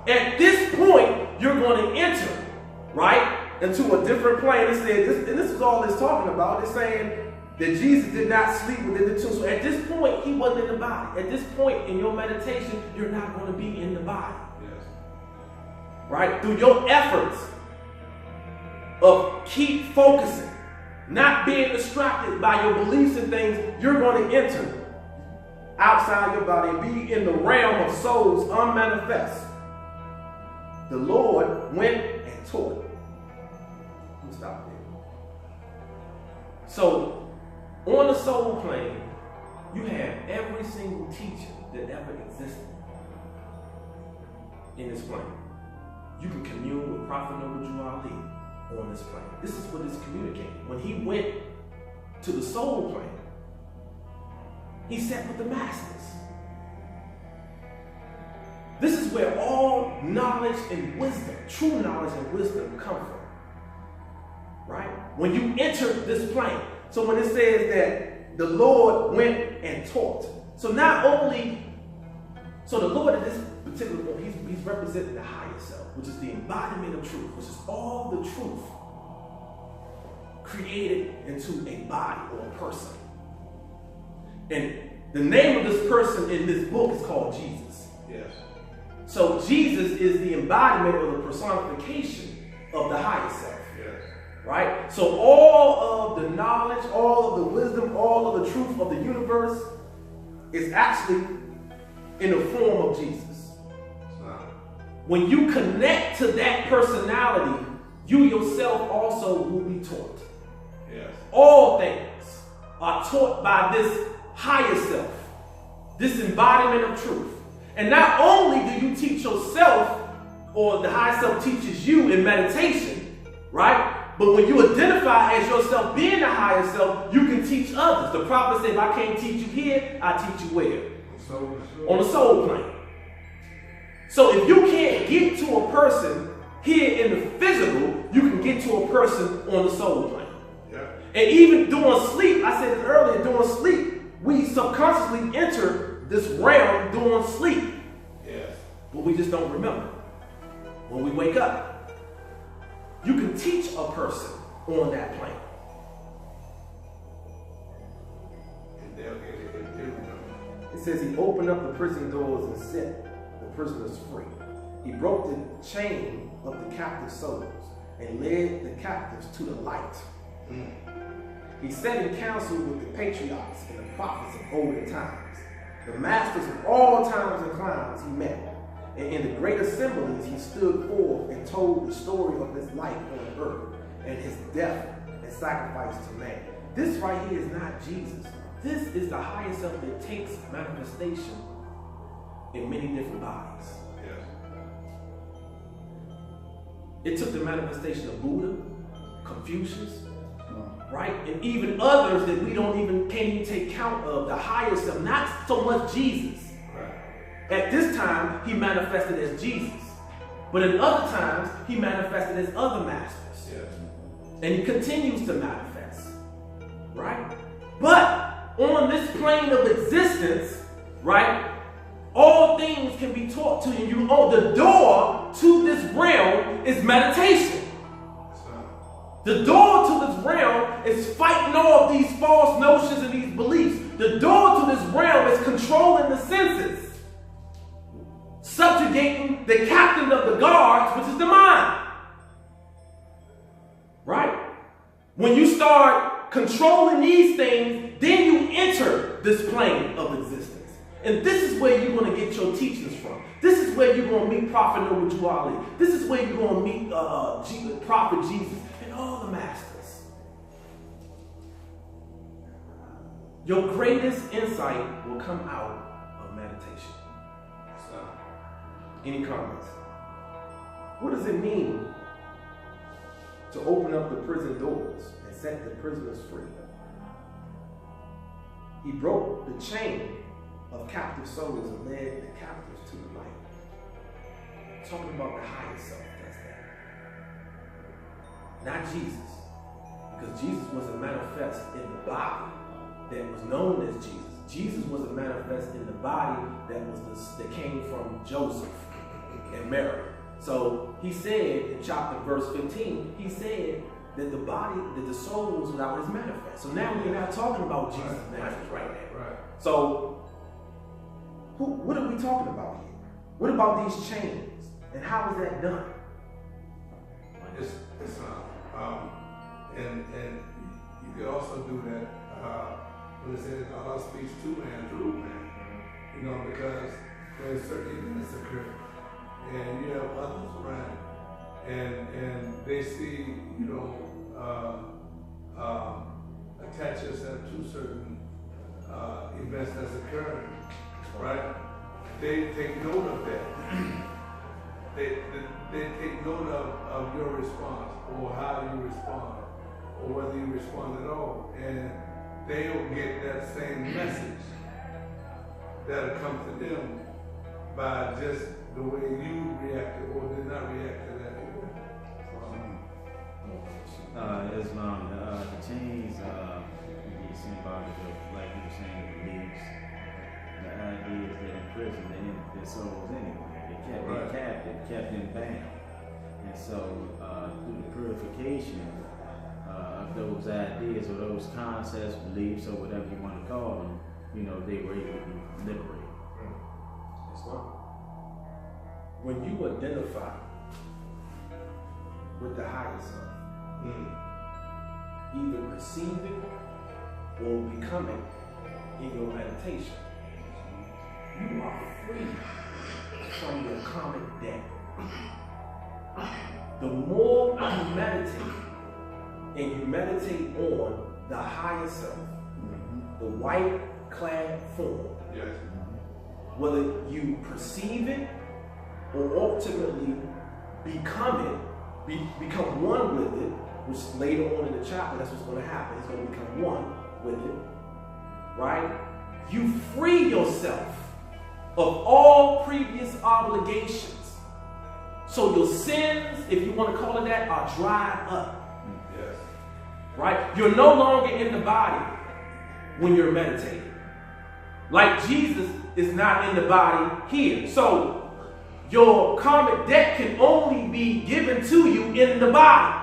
At this point, you're going to enter, right, into a different plane. It said, and this is all it's talking about. It's saying that Jesus did not sleep within the tomb. So at this point, he wasn't in the body. At this point in your meditation, you're not going to be in the body. Yes. Right? Through your efforts of keep focusing, not being distracted by your beliefs and things, you're going to enter outside your body and be in the realm of souls unmanifest. The Lord went and taught. We'll stop there. So, on the soul plane, you have every single teacher that ever existed in this plane. You can commune with Prophet Noble Ali on this plane. This is what is communicating. When he went to the soul plane, he sat with the masters. This is where all knowledge and wisdom, true knowledge and wisdom come from. Right? When you enter this plane. So when it says that the Lord went and taught. So not only, so the Lord at this particular point, he's representing the higher self, which is the embodiment of truth, which is all the truth created into a body or a person. And the name of this person in this book is called Jesus. Yes. So Jesus is the embodiment or the personification of the higher self. Yes. Right? So all of the knowledge, all of the wisdom, all of the truth of the universe is actually in the form of Jesus. When you connect to that personality, you yourself also will be taught. Yes. All things are taught by this higher self, this embodiment of truth. And not only do you teach yourself, or the higher self teaches you in meditation, right? But when you identify as yourself being the higher self, you can teach others. The prophet said, if I can't teach you here, I teach you where? On the soul plane. So if you can't get to a person here in the physical, you can get to a person on the soul plane. Yeah. And even during sleep, I said it earlier, during sleep, we subconsciously enter this realm during sleep. Yes. But we just don't remember. When we wake up, you can teach a person on that plane. And they'll get it. It says he opened up the prison doors and set the prisoners free. He broke the chain of the captive souls and led the captives to the light. He sat in council with the patriarchs and the prophets of older times, the masters of all times and climes he met. And in the great assemblies he stood forth and told the story of his life on earth and his death and sacrifice to man. This right here is not Jesus. This is the higher self that takes manifestation in many different bodies. Yes. It took the manifestation of Buddha, Confucius, right? And even others that we can't even take count of, the higher self, not so much Jesus. Right. At this time, he manifested as Jesus. But in other times, he manifested as other masters. Yes. And he continues to manifest, right? But on this plane of existence, right, all things can be taught to you. The door to this realm is meditation. The door to this realm is fighting off these false notions and these beliefs. The door to this realm is controlling the senses, subjugating the captain of the guards, which is the mind. Right? When you start controlling these things, then you enter this plane of existence. And this is where you're going to get your teachings from. This is where you're going to meet Prophet Noble Ali. This is where you're going to meet Prophet Jesus and all the masters. Your greatest insight will come out of meditation. Any comments? What does it mean to open up the prison doors and set the prisoners free? He broke the chain of captive souls and led the captives to the light. Talking about the higher self does that. Not Jesus. Because Jesus wasn't manifest in the body that was known as Jesus. Jesus wasn't manifest in the body that came from Joseph and Mary. So he said in verse 15, he said that the soul was without his manifest. So now we're not talking about Jesus' manifest right now. Right. So what are we talking about here? What about these chains? And how is that done? And you could also do that when it says Allah speaks to and through man. You know, because when certain events occur, and you have others around, and they see you don't attach yourself to certain events that's occurring, right? They take note of that. They take note of your response, or how you respond, or whether you respond at all, and they'll get that same message that'll come to them by just the way you reacted or did not react to that event. Islam, the chains be symbolic of, like you were saying, the beliefs, the ideas that imprison their souls anyway. They kept them captive, kept them bound. And so through the purification of those ideas or those concepts, beliefs, or whatever you want to call them, you know, they were able to be liberated. Islam. When you identify with the higher self, either perceive it or become it in your meditation, you are free from your karmic debt. The more you meditate, and you meditate on the higher self, the white clad form, Yes. whether you perceive it or ultimately become it, become one with it, which later on in the chapter, that's what's going to happen. It's going to become one with it, right? You free yourself of all previous obligations. So your sins, if you want to call it that, are dried up. Yes. Right? You're no longer in the body when you're meditating. Like Jesus is not in the body here. So your karmic debt can only be given to you in the body.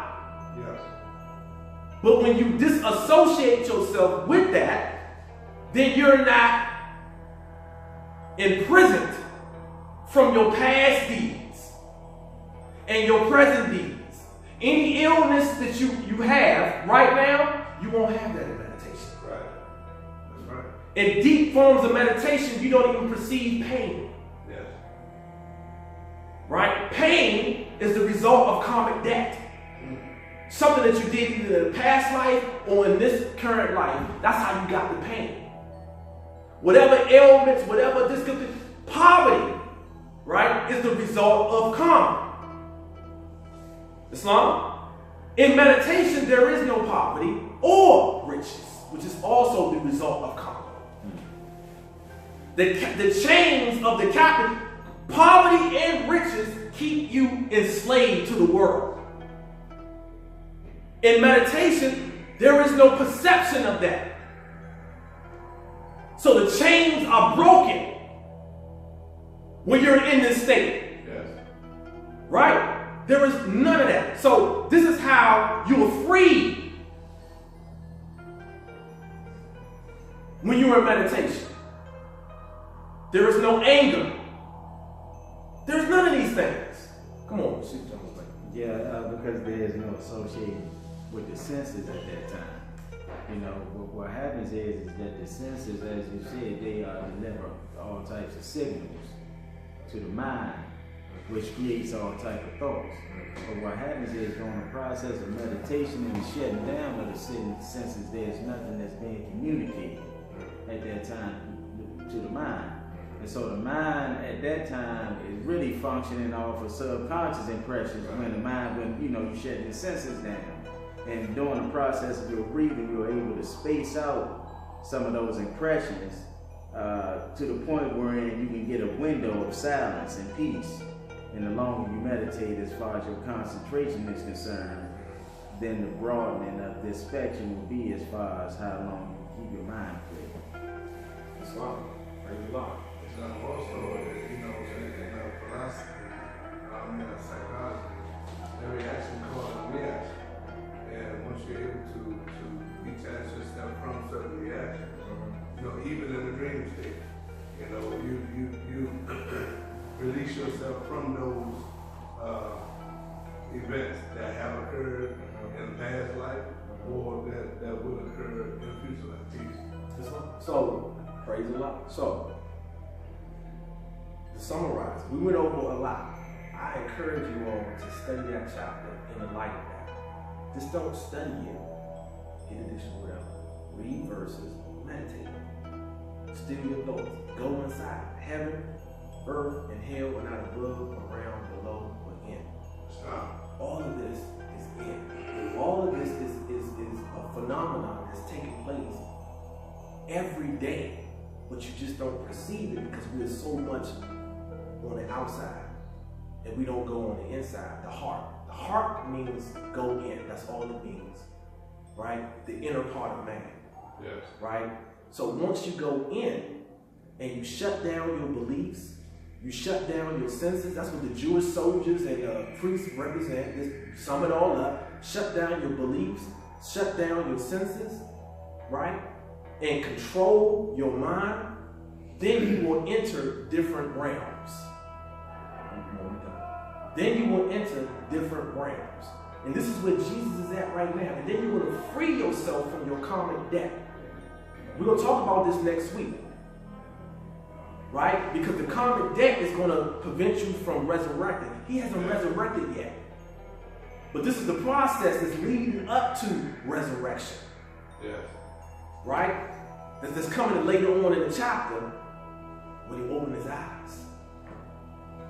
Yes. But when you disassociate yourself with that, then you're not imprisoned from your past deeds and your present deeds. Any illness that you have right now, you won't have that in meditation. Right. That's right. In deep forms of meditation, you don't even perceive pain. Yes. Right? Pain is the result of karmic debt. Something that you did either in a past life or in this current life. That's how you got the pain. Whatever ailments, whatever discomfort, poverty, right, is the result of karma. Islam? In meditation, there is no poverty or riches, which is also the result of karma. The chains of the captive, poverty and riches keep you enslaved to the world. In meditation, there is no perception of that. So the chains are broken when you're in this state. Yes. Right? There is none of that. So this is how you are free when you are in meditation. There is no anger. There's none of these things. Come on, see what I'm saying. Yeah, because there is no association with the senses at that time. You know, what happens is that the senses, as you said, they deliver all types of signals to the mind, which creates all types of thoughts. But what happens is during the process of meditation and the shutting down of the senses, there's nothing that's being communicated at that time to the mind. And so the mind at that time is really functioning off of subconscious impressions when the mind, when you shut your senses down. And during the process of your breathing, you're able to space out some of those impressions to the point wherein you can get a window of silence and peace. And the longer you meditate, as far as your concentration is concerned, then the broadening of this spectrum will be as far as how long you keep your mind clear. Islam. Praise Allah. Islam also, in philosophy, psychology, every action causes a reaction. And once you're able to detach yourself from certain reactions, even in the dream state, you release yourself from those events that have occurred in the past life or that will occur in the future life. Peace. So, praise Allah. So, to summarize, we went over a lot. I encourage you all to study that chapter in the light of that. Just don't study it, get additional whatever. Read verses, meditate. Still your thoughts. Go inside. Heaven, earth, and hell are not above, around, below, or in. Stop. All of this is in. All of this is a phenomenon that's taking place every day, but you just don't perceive it because we're so much on the outside and we don't go on the inside. The heart means go in. That's all it means, right? The inner part of man. Yes. Right? So once you go in and you shut down your beliefs, you shut down your senses. That's what the Jewish soldiers and priests represent. Just sum it all up. Shut down your beliefs, shut down your senses, right? And control your mind. Then you will enter different realms. Then you will enter different realms. And this is where Jesus is at right now. And then you're going to free yourself from your karmic debt. We're going to talk about this next week. Right? Because the karmic debt is going to prevent you from resurrecting. He hasn't resurrected yet. But this is the process that's leading up to resurrection. Yes. Right? That's coming later on in the chapter when he opened his eyes.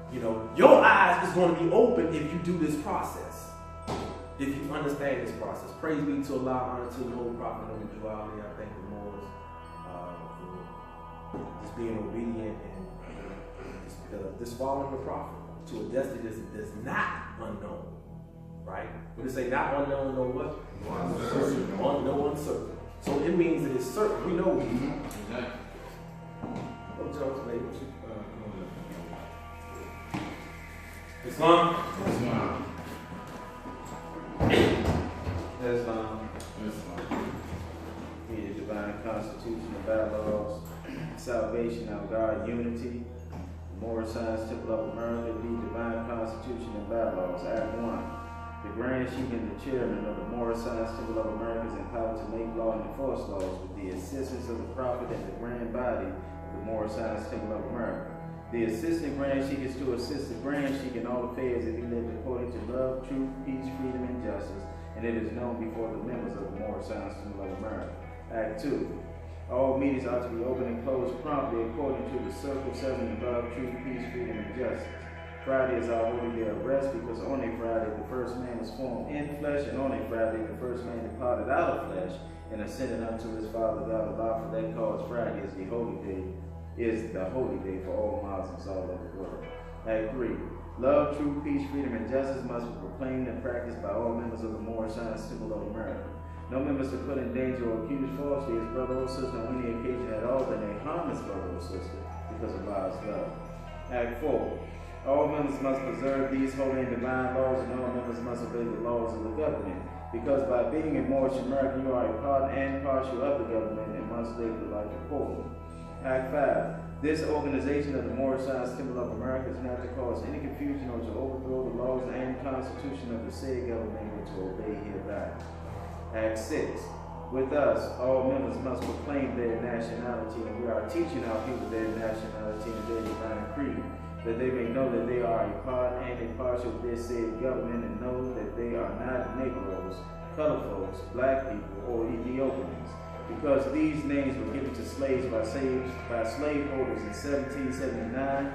You know, your eyes is going to be open if you do this process. If you understand this process. Praise be to Allah, honor to the Holy Prophet of the Duality. I thank the Moors for just being obedient and just following the Prophet to a destiny that's not unknown. Right? What does it say? Not unknown, no what? Uncertain. No uncertain. So it means that it's certain. We know. Exactly. What Jones made? Islam. Islam. Be the divine constitution of bylaws, salvation of God, unity. Moorish Science Temple of America, be divine constitution and bylaws. Act 1. The Grand Sheikh and the Chairman of the Moorish Science Temple of America is empowered to make law and enforce laws with the assistance of the Prophet and the Grand Body of the Moorish Science Temple of America. The Assistant Grand Sheikh is to assist the Grand Sheikh in all affairs if he lived according to love, truth, peace, freedom, and justice, and it is known before the members of the Moorish Science Temple of America. Act 2. All meetings are to be open and closed promptly according to the Circle 7 love, truth, peace, freedom, and justice. Friday is our holy day of rest because on a Friday the first man was formed in flesh, and on a Friday the first man departed out of flesh and ascended unto his Father God Allah. For that cause Friday is the holy day for all Muslims all over the world. Act 3. Love, truth, peace, freedom, and justice must be proclaimed and practiced by all members of the Moorish Science Temple of America. No members to put in danger or accuse falsely his brother or sister on any occasion at all that may harm his brother or sister because of Allah's love. Act 4. All members must preserve these holy and divine laws, and all members must obey the laws of the government. Because by being a Moorish American, you are a part and partial of the government and must live the life accordingly. Act 5. This organization of the Moorish Science Temple of America is not to cause any confusion or to overthrow the laws and constitution of the said government, but to obey hereby. Act 6. With us, all members must proclaim their nationality, and we are teaching our people their nationality and their divine creed, that they may know that they are a part and a partial of this said government, and know that they are not Negroes, colored folks, black people, or Ethiopians, because these names were given to slaves by slaveholders in 1779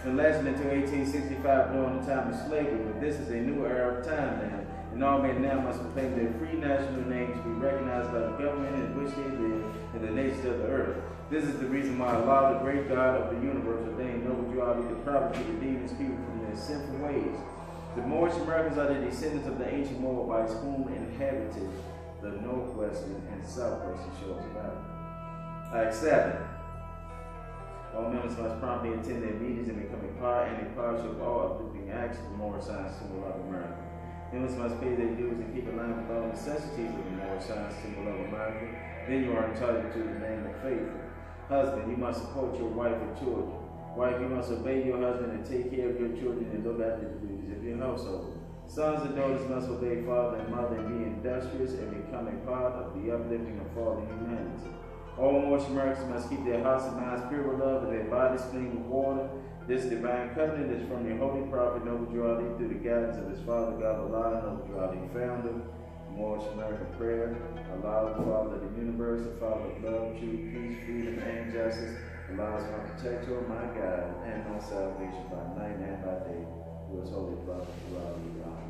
and lasted until 1865 during the time of slavery. But this is a new era of time now, and all men now must proclaim their free national name to be recognized by the government in which they live and the nations of the earth. This is the reason why Allah, the great God of the universe, ordained noble duality the prophet to redeem his people from their sinful ways. The Moorish Americans are the descendants of the ancient Moabites whom inhabited the northwestern and southwestern shores of Africa. Act 7. All members must promptly attend their meetings and become a part and a partial of all uplifting acts of the Moorish Science Temple of America. Members must pay their dues and keep in line with all necessities of the Moorish Science Temple of America. Then you are entitled to the name of faithful. Husband, you must support your wife and children. Wife, you must obey your husband and take care of your children and look after the duties of your household. Sons and daughters must obey father and mother and be industrious and become a part of the uplifting of fallen humanity. All Moorish Americans must keep their hearts and minds pure with love and their bodies clean with water This divine covenant is from your holy prophet Noble Drew Ali through the guidance of his father, God Allah, Noble Drew Ali, founder, Moorish American prayer. Allah, the Father of the universe, the Father of love, truth, peace, freedom, and justice. Allah is my protector, my God, and my salvation by night and by day. Through his holy prophet Drew Ali. Amen.